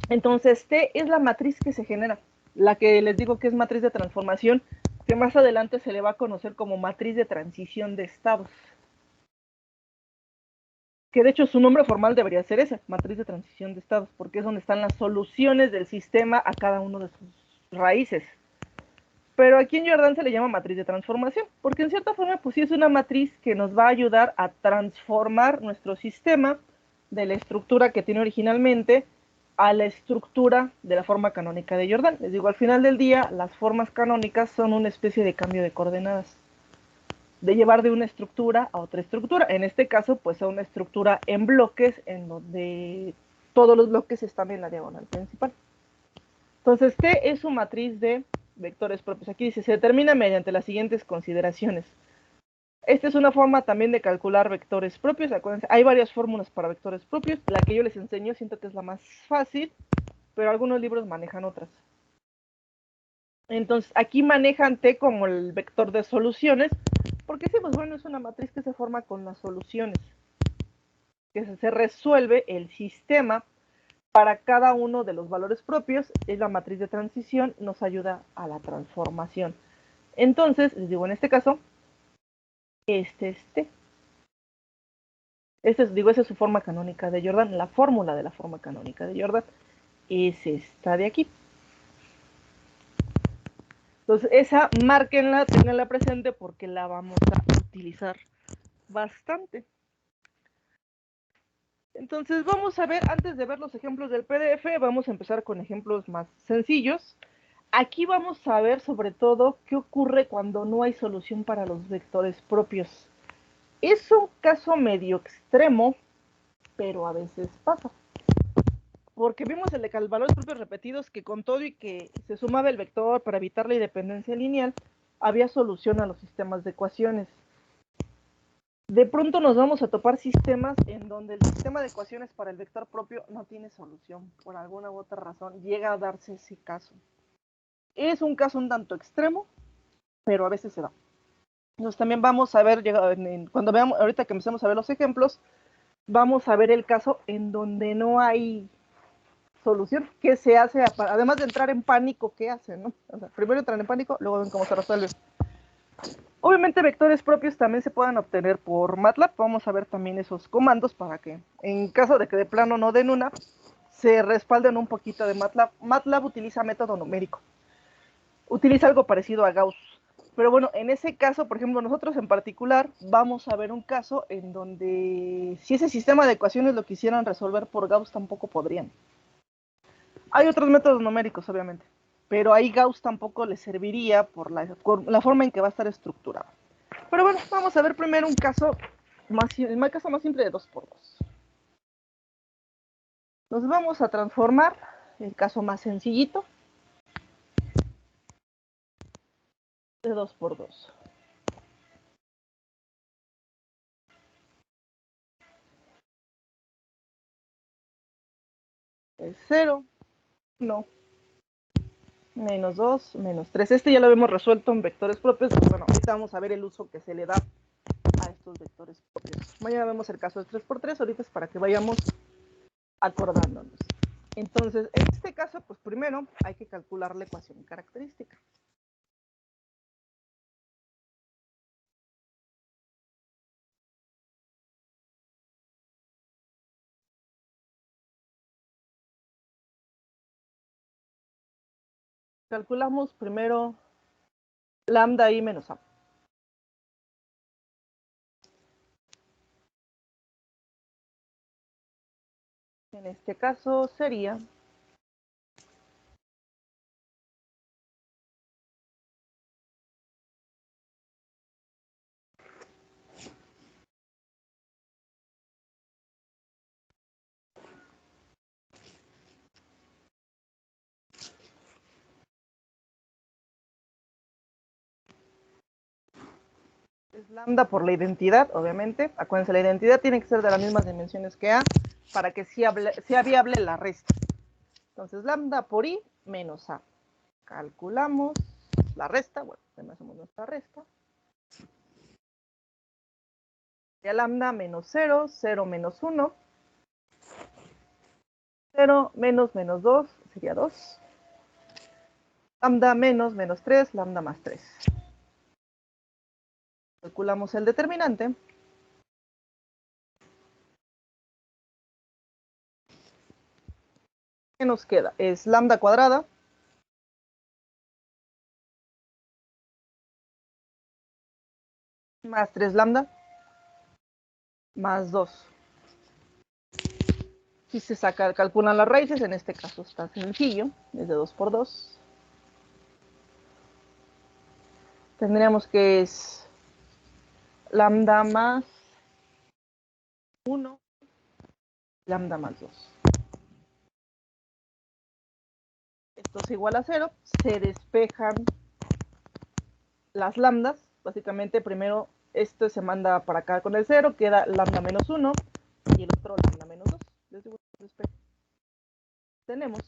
Entonces T es la matriz que se genera, la que les digo que es matriz de transformación, que más adelante se le va a conocer como matriz de transición de estados. Que de hecho su nombre formal debería ser ese, matriz de transición de estados, porque es donde están las soluciones del sistema a cada uno de sus raíces. Pero aquí en Jordan se le llama matriz de transformación, porque en cierta forma pues sí es una matriz que nos va a ayudar a transformar nuestro sistema de la estructura que tiene originalmente a la estructura de la forma canónica de Jordan. Les digo, al final del día, las formas canónicas son una especie de cambio de coordenadas, de llevar de una estructura a otra estructura. En este caso, pues a una estructura en bloques, en donde todos los bloques están en la diagonal principal. Entonces, T es su matriz de vectores propios. Aquí dice, se determina mediante las siguientes consideraciones. Esta es una forma también de calcular vectores propios. Acuérdense, hay varias fórmulas para vectores propios. La que yo les enseño siento que es la más fácil, pero algunos libros manejan otras. Entonces, aquí manejan T como el vector de soluciones, porque sí, pues bueno, es una matriz que se forma con las soluciones, que se resuelve el sistema para cada uno de los valores propios. Es la matriz de transición, nos ayuda a la transformación. Entonces, les digo, en este caso, esa es su forma canónica de Jordan. La fórmula de la forma canónica de Jordan es esta de aquí. Entonces, esa márquenla, tenganla presente porque la vamos a utilizar bastante. Entonces, vamos a ver, antes de ver los ejemplos del PDF, vamos a empezar con ejemplos más sencillos. Aquí vamos a ver sobre todo qué ocurre cuando no hay solución para los vectores propios. Es un caso medio extremo, pero a veces pasa. Porque vimos el de valores propios repetidos, que con todo y que se sumaba el vector para evitar la independencia lineal, había solución a los sistemas de ecuaciones. De pronto nos vamos a topar sistemas en donde el sistema de ecuaciones para el vector propio no tiene solución. Por alguna u otra razón llega a darse ese caso. Es un caso un tanto extremo, pero a veces se da. Entonces también vamos a ver, cuando veamos, ahorita que empecemos a ver los ejemplos, vamos a ver el caso en donde no hay solución. ¿Qué se hace? Además de entrar en pánico, ¿qué hacen? ¿No? O sea, primero entran en pánico, luego ven cómo se resuelve. Obviamente vectores propios también se pueden obtener por MATLAB. Vamos a ver también esos comandos para que, en caso de que de plano no den una, se respalden un poquito de MATLAB. MATLAB utiliza método numérico. Utiliza algo parecido a Gauss. Pero bueno, en ese caso, por ejemplo, nosotros en particular vamos a ver un caso en donde si ese sistema de ecuaciones lo quisieran resolver por Gauss tampoco podrían. Hay otros métodos numéricos, obviamente, pero ahí Gauss tampoco le serviría por la forma en que va a estar estructurado. Pero bueno, vamos a ver primero un caso el caso más simple de 2×2. Nos vamos a transformar el caso más sencillito de 2×2. Es 0, 1, menos 2, menos 3. Este ya lo habíamos resuelto en vectores propios. Bueno, ahorita vamos a ver el uso que se le da a estos vectores propios. Mañana vemos el caso de 3×3. Ahorita es para que vayamos acordándonos. Entonces, en este caso, pues primero hay que calcular la ecuación característica. Calculamos primero lambda i menos a. En este caso sería lambda por la identidad, obviamente. Acuérdense, la identidad tiene que ser de las mismas dimensiones que a para que sea viable la resta. Entonces, lambda por i menos a. Calculamos la resta. Bueno, además hacemos nuestra resta. Sería lambda menos 0, 0 menos 1. 0 menos menos 2 sería 2. Lambda menos menos 3, lambda más 3. Calculamos el determinante. ¿Qué nos queda? Es lambda cuadrada más 3 lambda más 2. Si se calculan las raíces, en este caso está sencillo, es de 2 por 2. Tendríamos que es lambda más 1, lambda más 2. Esto es igual a 0, se despejan las lambdas. Básicamente primero esto se manda para acá con el 0, queda lambda menos 1 y el otro lambda menos 2. Les digo, tenemos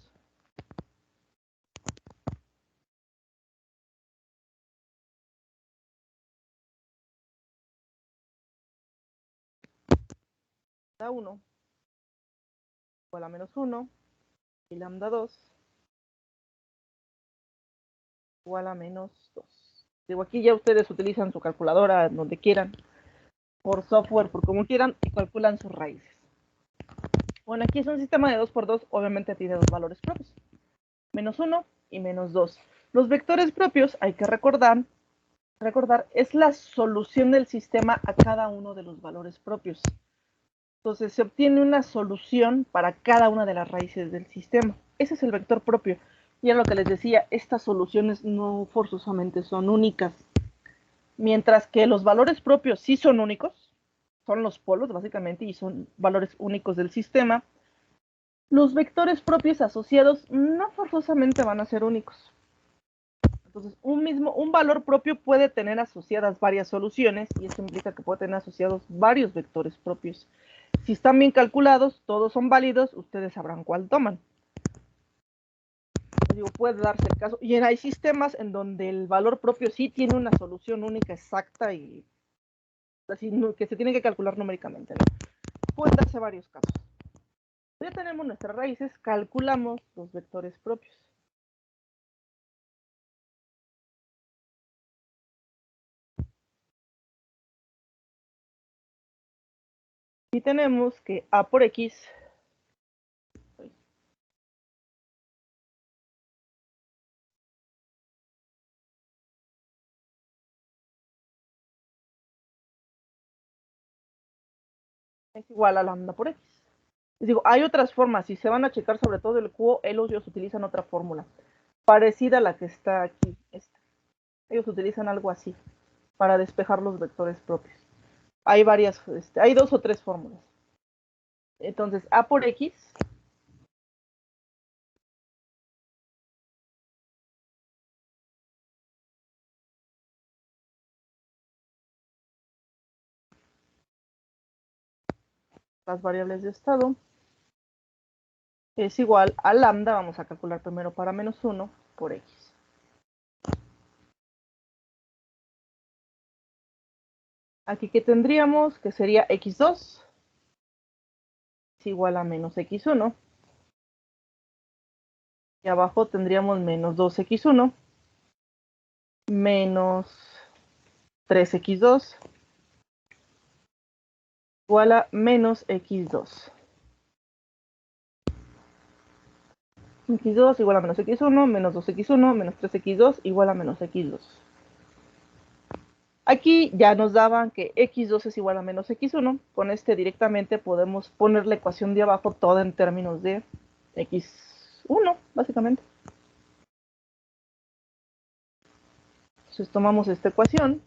lambda 1 igual a menos 1 y lambda 2 igual a menos 2. Digo, aquí ya ustedes utilizan su calculadora donde quieran, por software, por como quieran, y calculan sus raíces. Bueno, aquí es un sistema de 2 por 2, obviamente tiene dos valores propios, menos 1 y menos 2. Los vectores propios, hay que recordar, es la solución del sistema a cada uno de los valores propios. Entonces se obtiene una solución para cada una de las raíces del sistema. Ese es el vector propio. Y es lo que les decía, estas soluciones no forzosamente son únicas. Mientras que los valores propios sí son únicos, son los polos básicamente y son valores únicos del sistema, los vectores propios asociados no forzosamente van a ser únicos. Entonces, un valor propio puede tener asociadas varias soluciones y eso implica que puede tener asociados varios vectores propios. Si están bien calculados, todos son válidos, ustedes sabrán cuál toman. Digo, puede darse el caso. Y hay sistemas en donde el valor propio sí tiene una solución única, exacta y así, que se tiene que calcular numéricamente, ¿no? Pueden darse varios casos. Ya tenemos nuestras raíces, calculamos los vectores propios. Y tenemos que a por x es igual a lambda por x. Les digo, hay otras formas, si se van a checar sobre todo el QO, ellos utilizan otra fórmula, parecida a la que está aquí. Ellos utilizan algo así, para despejar los vectores propios. Hay varias, hay 2 o 3 fórmulas. Entonces, a por x las variables de estado es igual a lambda, vamos a calcular primero para menos 1 por x. Aquí que tendríamos, que sería x2 es igual a menos x1. Y abajo tendríamos menos 2x1 menos 3x2 igual a menos x2. x2 igual a menos x1, menos 2x1, menos 3x2 igual a menos x2. Aquí ya nos daban que x2 es igual a menos x1. Con este directamente podemos poner la ecuación de abajo toda en términos de x1, básicamente. Entonces tomamos esta ecuación.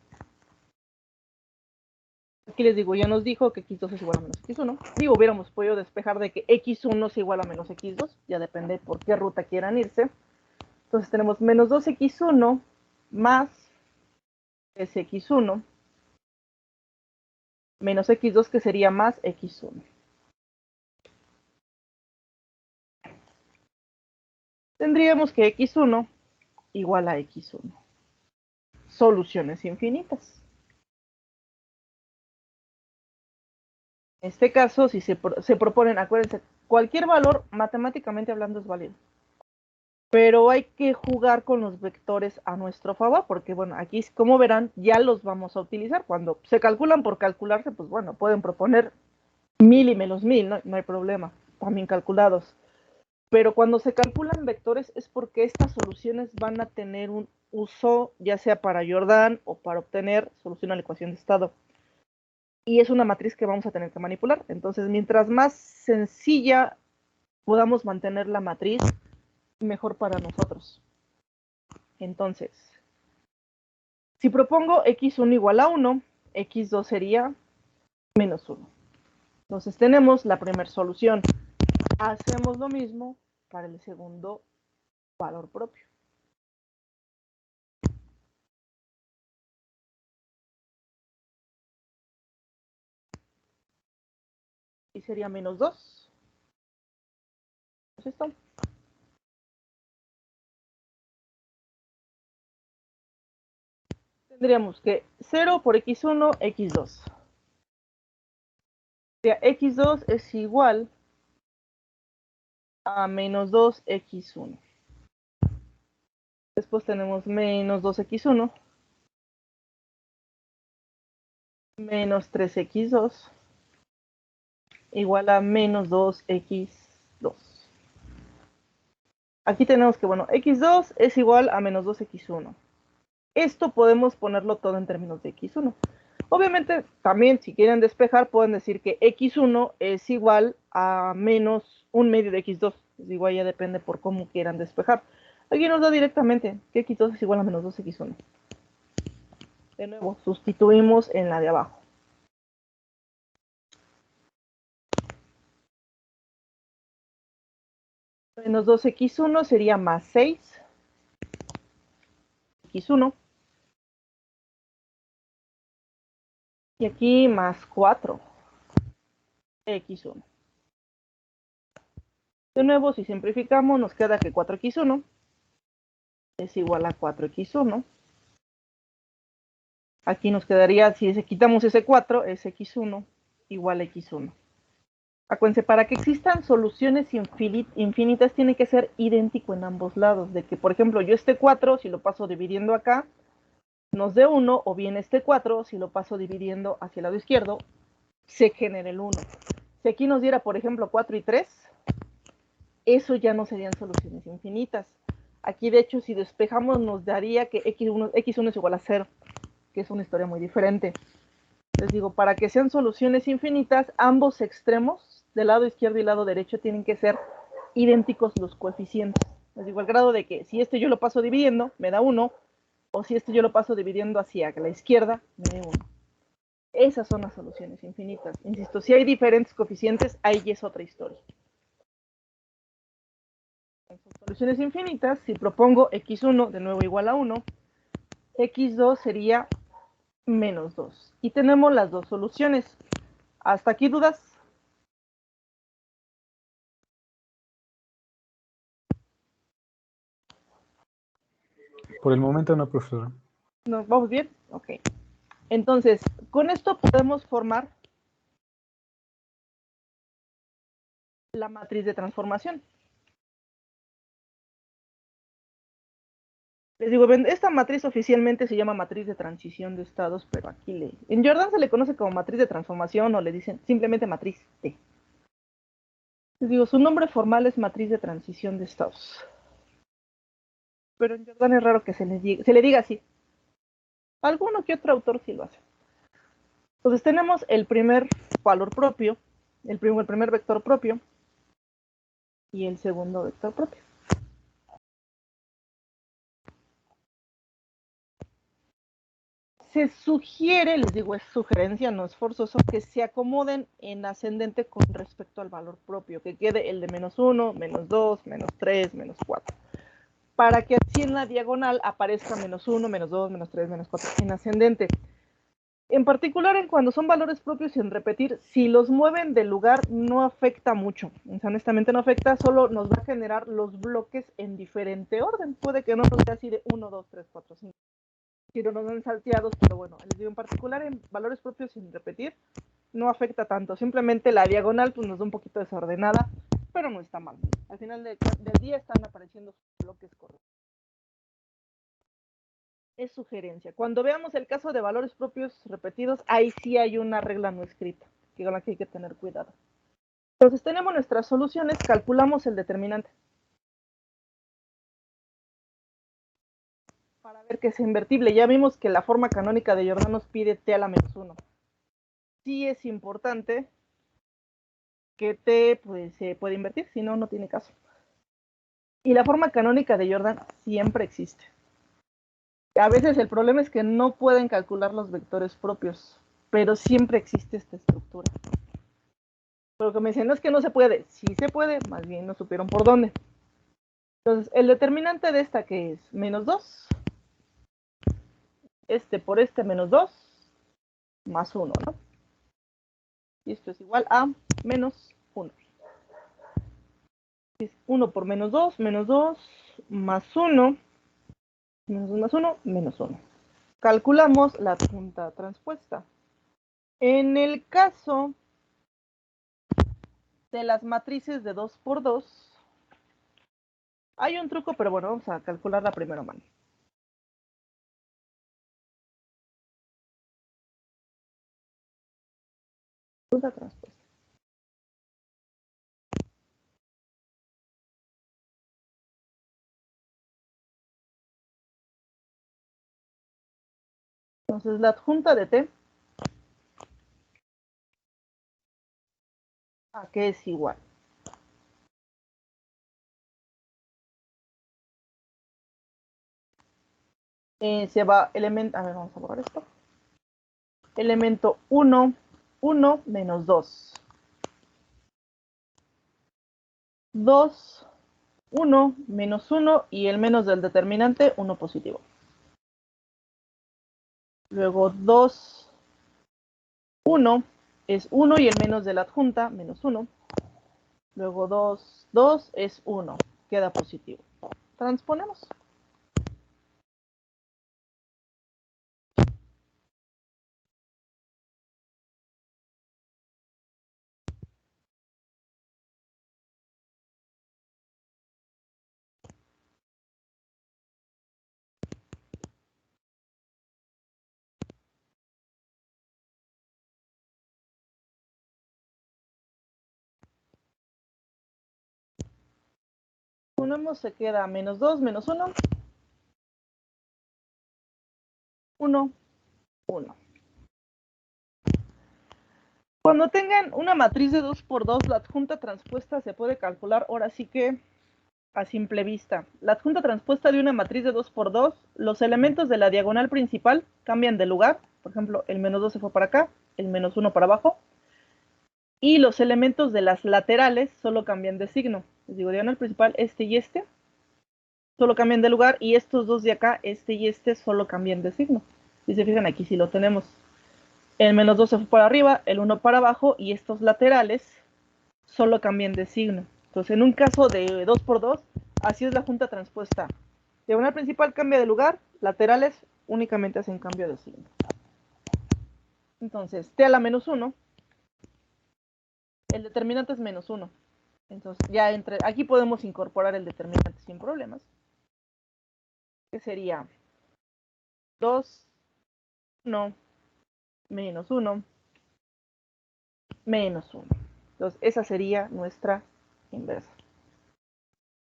Aquí les digo, ya nos dijo que x2 es igual a menos x1. Digo, hubiéramos podido despejar de que x1 es igual a menos x2. Ya depende por qué ruta quieran irse. Entonces tenemos menos 2x1 más x1 menos x2 que sería más x1. Tendríamos que x1 igual a x1. Soluciones infinitas. En este caso, si se proponen, acuérdense, cualquier valor matemáticamente hablando es válido. pero hay que jugar con los vectores a nuestro favor, porque bueno, aquí como verán, ya los vamos a utilizar. Cuando se calculan por calcularse, pues bueno, pueden proponer 1000 y menos 1000, no hay problema, también calculados. Pero cuando se calculan vectores es porque estas soluciones van a tener un uso, ya sea para Jordan o para obtener solución a la ecuación de estado. Y es una matriz que vamos a tener que manipular. Entonces, mientras más sencilla podamos mantener la matriz, mejor para nosotros. Entonces, si propongo x1 igual a 1, x2 sería menos 1. Entonces tenemos la primera solución. Hacemos lo mismo para el segundo valor propio. Y sería menos 2. Pues esto. Tendríamos que 0 por x1, x2. X2 es igual a menos 2x1. Después tenemos menos 2x1 menos 3x2 igual a menos 2x2. Aquí tenemos que, bueno, x2 es igual a menos 2x1. Esto podemos ponerlo todo en términos de x1. Obviamente, también si quieren despejar, pueden decir que x1 es igual a menos 1/2 de x2. Es igual, ya depende por cómo quieran despejar. Aquí nos da directamente que x2 es igual a menos 2x1. De nuevo, sustituimos en la de abajo. Menos 2x1 sería más 6. X1. Y aquí más 4. X1. De nuevo, si simplificamos, nos queda que 4x1 es igual a 4x1. Aquí nos quedaría, si quitamos ese 4, es x1 igual a x1. Acuérdense, para que existan soluciones infinitas, tiene que ser idéntico en ambos lados. De que, por ejemplo, yo este 4, si lo paso dividiendo acá, nos dé 1, o bien este 4, si lo paso dividiendo hacia el lado izquierdo, se genera el 1. Si aquí nos diera, por ejemplo, 4 y 3, eso ya no serían soluciones infinitas. Aquí, de hecho, si despejamos, nos daría que x1 es igual a 0, que es una historia muy diferente. Les digo, para que sean soluciones infinitas, ambos extremos, del lado izquierdo y lado derecho, tienen que ser idénticos los coeficientes. Les digo, al grado de que si este yo lo paso dividiendo, me da 1, o si este yo lo paso dividiendo hacia la izquierda, me da 1. Esas son las soluciones infinitas. Insisto, si hay diferentes coeficientes, ahí ya es otra historia. En soluciones infinitas, si propongo x1 de nuevo igual a 1, x2 sería menos 2. Y tenemos las dos soluciones. ¿Hasta aquí dudas? Por el momento no, profesora. ¿Nos vamos bien? Ok. Entonces, con esto podemos formar la matriz de transformación. Les digo, esta matriz oficialmente se llama matriz de transición de estados, pero aquí en Jordan se le conoce como matriz de transformación o le dicen simplemente matriz T. Les digo, su nombre formal es matriz de transición de estados. Pero en Jordan es raro que se le diga así. Alguno que otro autor sí lo hace. Entonces tenemos el primer valor propio, el primer vector propio y el segundo vector propio. Se sugiere, les digo, es sugerencia, no es forzoso, que se acomoden en ascendente con respecto al valor propio, que quede el de menos 1, menos 2, menos 3, menos 4, para que así en la diagonal aparezca menos 1, menos 2, menos 3, menos 4, en ascendente. En particular, en cuando son valores propios sin repetir, si los mueven del lugar no afecta mucho. O sea, honestamente no afecta, solo nos va a generar los bloques en diferente orden. Puede que no nos sea así de 1, 2, 3, 4, 5. Si no nos dan salteados, pero bueno, les digo, en particular en valores propios sin repetir, no afecta tanto. Simplemente la diagonal pues, nos da un poquito desordenada, pero no está mal. Al final del día están apareciendo bloques correctos. Es sugerencia. Cuando veamos el caso de valores propios repetidos, ahí sí hay una regla no escrita, con la que hay que tener cuidado. Entonces tenemos nuestras soluciones, calculamos el determinante. Para ver que es invertible, ya vimos que la forma canónica de Jordan nos pide t a la menos 1. Sí es importante que t pues, se puede invertir, si no, no tiene caso. Y la forma canónica de Jordan siempre existe. A veces el problema es que no pueden calcular los vectores propios, pero siempre existe esta estructura. Pero que me dicen, no es que no se puede, sí se puede, más bien no supieron por dónde. Entonces, el determinante de esta que es menos 2, este por este menos 2, más 1, ¿no? Y esto es igual a menos 1. Es 1 por menos 2, más 1, menos 2 más 1, menos 1. Calculamos la adjunta transpuesta. En el caso de las matrices de 2 por 2, hay un truco, pero bueno, vamos a calcularla primero a mano. Adjunta transpuesta. Entonces, la adjunta de t, ¿a qué es igual? Se va elemento, a ver, vamos a borrar esto. Elemento 1, 1 menos 2. 2, 1 menos 1 y el menos del determinante 1 positivo. Luego 2, 1 es 1 y el menos de la adjunta, menos 1. Luego 2, 2 es 1, queda positivo. Transponemos. Ponemos, se queda menos 2, menos 1, 1, 1. Cuando tengan una matriz de 2 por 2, la adjunta transpuesta se puede calcular ahora sí que a simple vista. La adjunta transpuesta de una matriz de 2 por 2, los elementos de la diagonal principal cambian de lugar. Por ejemplo, el menos 2 se fue para acá, el menos 1 para abajo. Y los elementos de las laterales solo cambian de signo. Les digo, diagonal principal, este y este, solo cambian de lugar. Y estos dos de acá, este y este, solo cambian de signo. Si se fijan aquí, sí lo tenemos. El menos 2 se fue para arriba, el 1 para abajo. Y estos laterales solo cambian de signo. Entonces, en un caso de 2 por 2, así es la adjunta transpuesta. Diagonal principal cambia de lugar, laterales únicamente hacen cambio de signo. Entonces, t a la menos 1, el determinante es menos 1. Entonces, ya aquí podemos incorporar el determinante sin problemas. Que sería 2, 1, menos 1, menos 1. Entonces, esa sería nuestra inversa.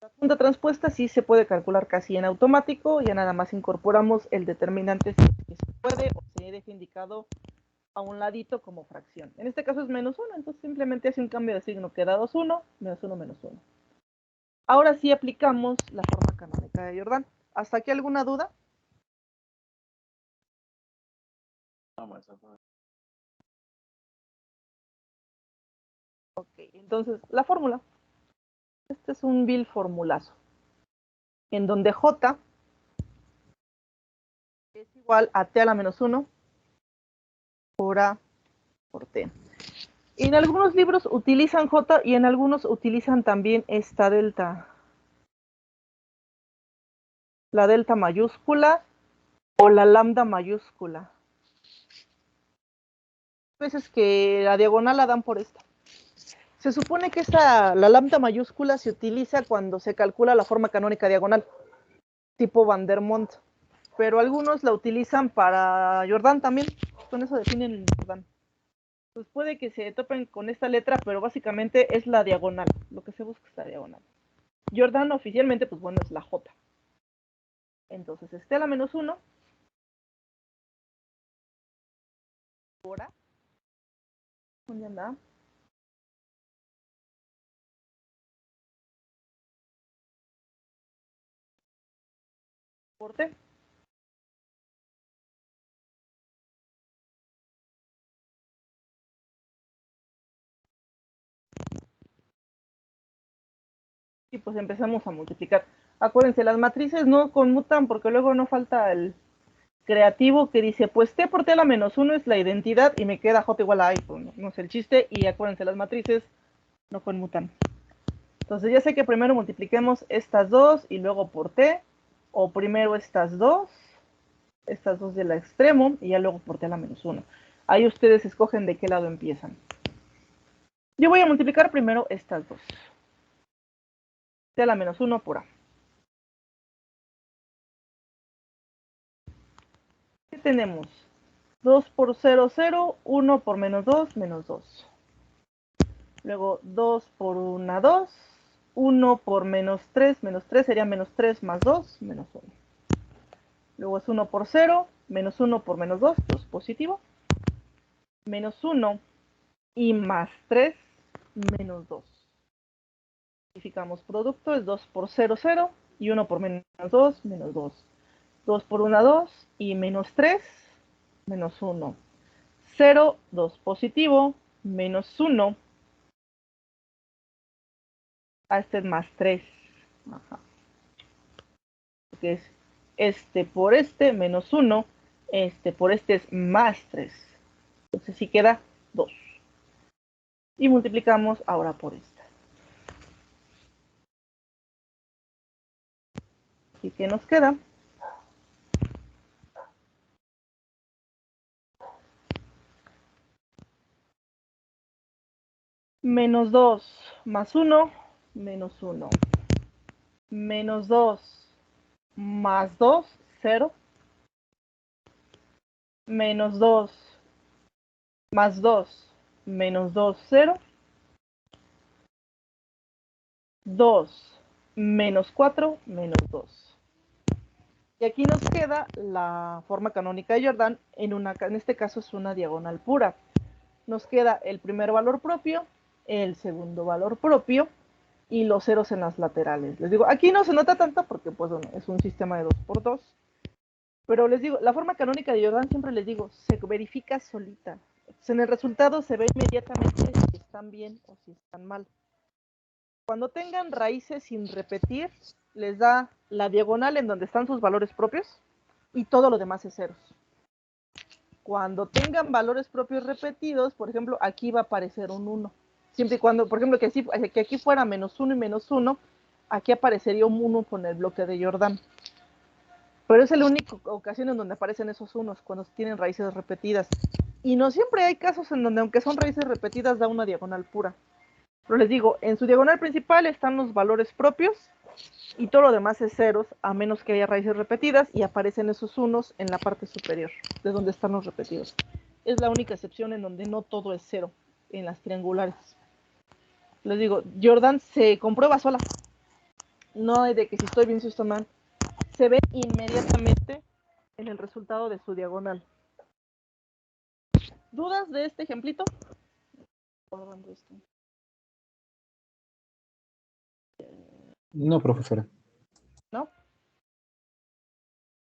La adjunta transpuesta sí se puede calcular casi en automático, ya nada más incorporamos el determinante si se puede o se deja indicado a un ladito como fracción. En este caso es menos 1, entonces simplemente hace un cambio de signo, queda 2, 1, menos 1, menos 1. Ahora sí aplicamos la forma canónica de Jordan. ¿Hasta aquí alguna duda? Ok, entonces la fórmula. Este es un vil formulazo, en donde J es igual a T a la menos 1 por A por T. En algunos libros utilizan J y en algunos utilizan también esta delta. La delta mayúscula o la lambda mayúscula. A veces que la diagonal la dan por esta. Se supone que la lambda mayúscula se utiliza cuando se calcula la forma canónica diagonal, tipo Van der Monde, pero algunos la utilizan para Jordan también, con eso definen Jordan. Pues puede que se topen con esta letra, pero básicamente es la diagonal, lo que se busca es la diagonal. Jordan oficialmente, pues bueno, es la J. Entonces, Estela menos 1, ahora, ¿dónde anda? Porte. Y pues empezamos a multiplicar. Acuérdense, las matrices no conmutan porque luego no falta el creativo que dice, pues t por t a la menos 1 es la identidad y me queda j igual a i. Pues no es el chiste y acuérdense, las matrices no conmutan. Entonces ya sé que primero multipliquemos estas dos y luego por t, o primero estas dos del extremo y ya luego por t a la menos 1. Ahí ustedes escogen de qué lado empiezan. Yo voy a multiplicar primero estas dos. T a la menos 1 por a. ¿Qué tenemos? 2 por 0, 0, 1 por menos 2, menos 2. Luego 2 por 1, 2, 1 por menos 3 sería menos 3 más 2, menos 1. Luego es 1 por 0, menos 1 por menos 2, 2 positivo, menos 1 y más 3, menos 2. Simplificamos producto, es 2 por 0, 0, y 1 por menos 2, menos 2. 2 por 1, 2, y menos 3, menos 1. 0, 2 positivo, menos 1, a este es más 3. Ajá. Que es este por este menos 1, este por este es más 3. Entonces sí queda 2. Y multiplicamos ahora por esta. ¿Y qué nos queda? Menos 2 más 1, menos 1. Menos 2 más 2, 0. Menos 2 más 2, menos 2, 0. 2 menos 4, menos 2. Y aquí nos queda la forma canónica de Jordan, en este caso es una diagonal pura. Nos queda el primer valor propio, el segundo valor propio y los ceros en las laterales. Les digo, aquí no se nota tanto porque pues bueno, es un sistema de 2 por 2. Pero les digo, la forma canónica de Jordan siempre les digo, se verifica solita. Entonces, en el resultado se ve inmediatamente si están bien o si están mal. Cuando tengan raíces sin repetir, les da la diagonal en donde están sus valores propios y todo lo demás es ceros. Cuando tengan valores propios repetidos, por ejemplo, aquí va a aparecer un 1. Siempre y cuando, por ejemplo, que aquí fuera menos 1 y menos 1, aquí aparecería un 1 con el bloque de Jordan. Pero es la única ocasión en donde aparecen esos unos, cuando tienen raíces repetidas. Y no siempre hay casos en donde, aunque son raíces repetidas, da una diagonal pura. Pero les digo, en su diagonal principal están los valores propios y todo lo demás es ceros, a menos que haya raíces repetidas y aparecen esos unos en la parte superior, de donde están los repetidos. Es la única excepción en donde no todo es cero, en las triangulares. Les digo, Jordan se comprueba sola. No hay de que si estoy bien, si estoy mal. Se ve inmediatamente en el resultado de su diagonal. ¿Dudas de este ejemplito? No, profesora. ¿No?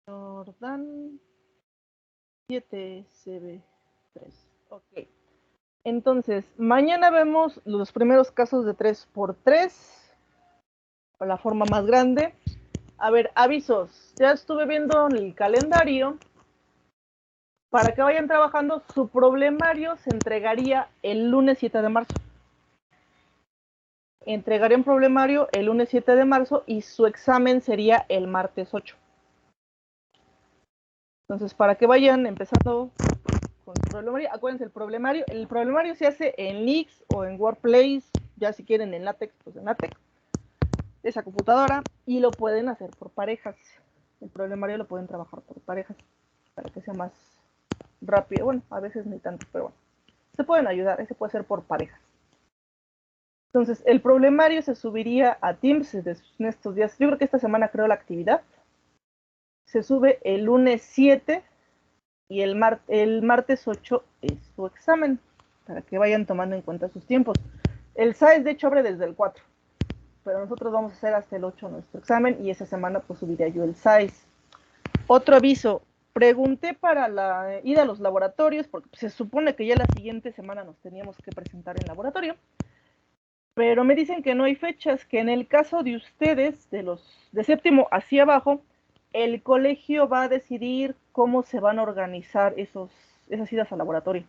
Jordan 7 CB3. Ok. Entonces, mañana vemos los primeros casos de 3×3, o la forma más grande. A ver, avisos. Ya estuve viendo el calendario. Para que vayan trabajando, su problemario se entregaría el lunes 7 de marzo. Entregaría un problemario el lunes 7 de marzo y su examen sería el martes 8. Entonces, para que vayan empezando con su problemario, acuérdense, el problemario se hace en Leaks o en Workplace ya si quieren en látex, pues en látex, esa computadora, y lo pueden hacer por parejas. El problemario lo pueden trabajar por parejas para que sea más rápido. Bueno, a veces ni tanto, pero bueno, se pueden ayudar, ese puede ser por parejas. Entonces, el problemario se subiría a Teams en estos días. Yo creo que esta semana creo la actividad. Se sube el lunes 7 y el martes 8 es su examen, para que vayan tomando en cuenta sus tiempos. El SAES de hecho abre desde el 4, pero nosotros vamos a hacer hasta el 8 nuestro examen y esa semana pues subiría yo el SAES. Otro aviso, pregunté para la ida a los laboratorios, porque se supone que ya la siguiente semana nos teníamos que presentar en laboratorio, pero me dicen que no hay fechas, que en el caso de ustedes, de los de séptimo hacia abajo, el colegio va a decidir cómo se van a organizar esas idas al laboratorio.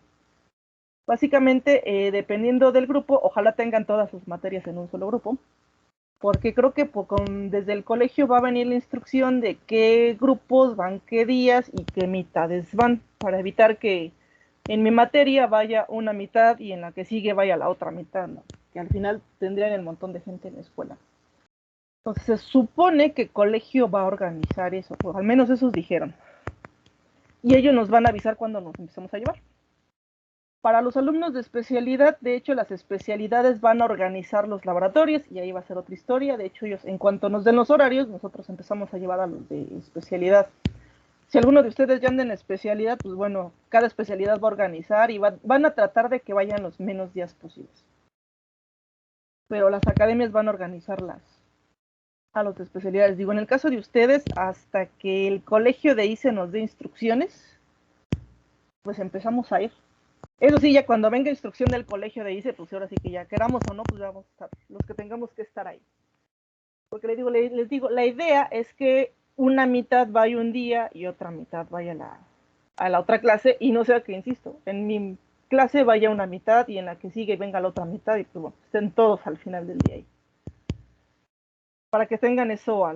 Básicamente, dependiendo del grupo, ojalá tengan todas sus materias en un solo grupo, porque creo que desde el colegio va a venir la instrucción de qué grupos van qué días y qué mitades van, para evitar que en mi materia vaya una mitad y en la que sigue vaya la otra mitad, ¿no? Que al final tendrían el montón de gente en la escuela. Entonces se supone que el colegio va a organizar eso, o al menos esos dijeron. Y ellos nos van a avisar cuando nos empecemos a llevar. Para los alumnos de especialidad, de hecho, las especialidades van a organizar los laboratorios y ahí va a ser otra historia. De hecho, ellos, en cuanto nos den los horarios, nosotros empezamos a llevar a los de especialidad. Si alguno de ustedes ya anda en especialidad, pues bueno, cada especialidad va a organizar y van a tratar de que vayan los menos días posibles. Pero las academias van a organizarlas a los de especialidades. Digo, en el caso de ustedes, hasta que el colegio de ICE nos dé instrucciones, pues empezamos a ir. Eso sí, ya cuando venga instrucción del colegio de ICE, pues ahora sí que ya queramos o no, pues ya vamos a estar, los que tengamos que estar ahí. Porque les digo, la idea es que una mitad vaya un día y otra mitad vaya a la otra clase, y no sea que, insisto, en mi clase vaya una mitad y en la que sigue venga la otra mitad y pues bueno, estén todos al final del día ahí. Para que tengan eso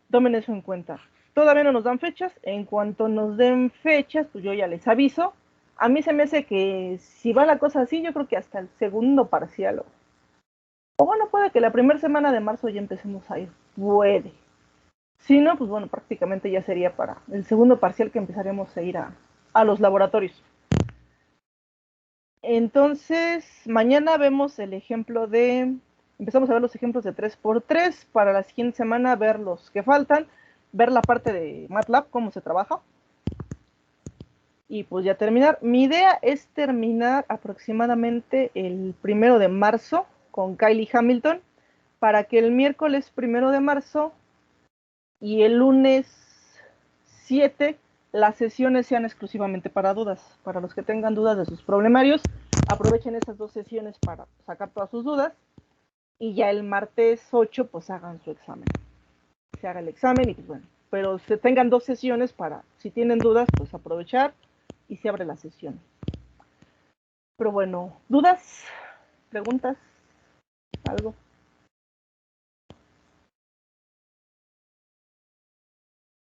tomen eso en cuenta. Todavía no nos dan fechas, en cuanto nos den fechas, pues yo ya les aviso. A mí se me hace que si va la cosa así, yo creo que hasta el segundo parcial o bueno, puede que la primera semana de marzo ya empecemos a ir, puede. Si no, pues bueno, prácticamente ya sería para el segundo parcial que empezaremos a ir a los laboratorios. Entonces, mañana vemos el ejemplo empezamos a ver los ejemplos de 3x3, para la siguiente semana ver los que faltan, ver la parte de MATLAB, cómo se trabaja, y pues ya terminar. Mi idea es terminar aproximadamente el 1 de marzo con Kylie Hamilton, para que el miércoles 1 de marzo y el lunes 7 las sesiones sean exclusivamente para dudas. Para los que tengan dudas de sus problemarios, aprovechen esas 2 sesiones para sacar todas sus dudas y ya el martes 8 pues hagan su examen. Se haga el examen y pues bueno, pero se tengan 2 sesiones para, si tienen dudas, pues aprovechar y se abre la sesión. Pero bueno, ¿dudas? ¿Preguntas? ¿Algo?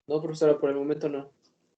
No, profesora, por el momento no.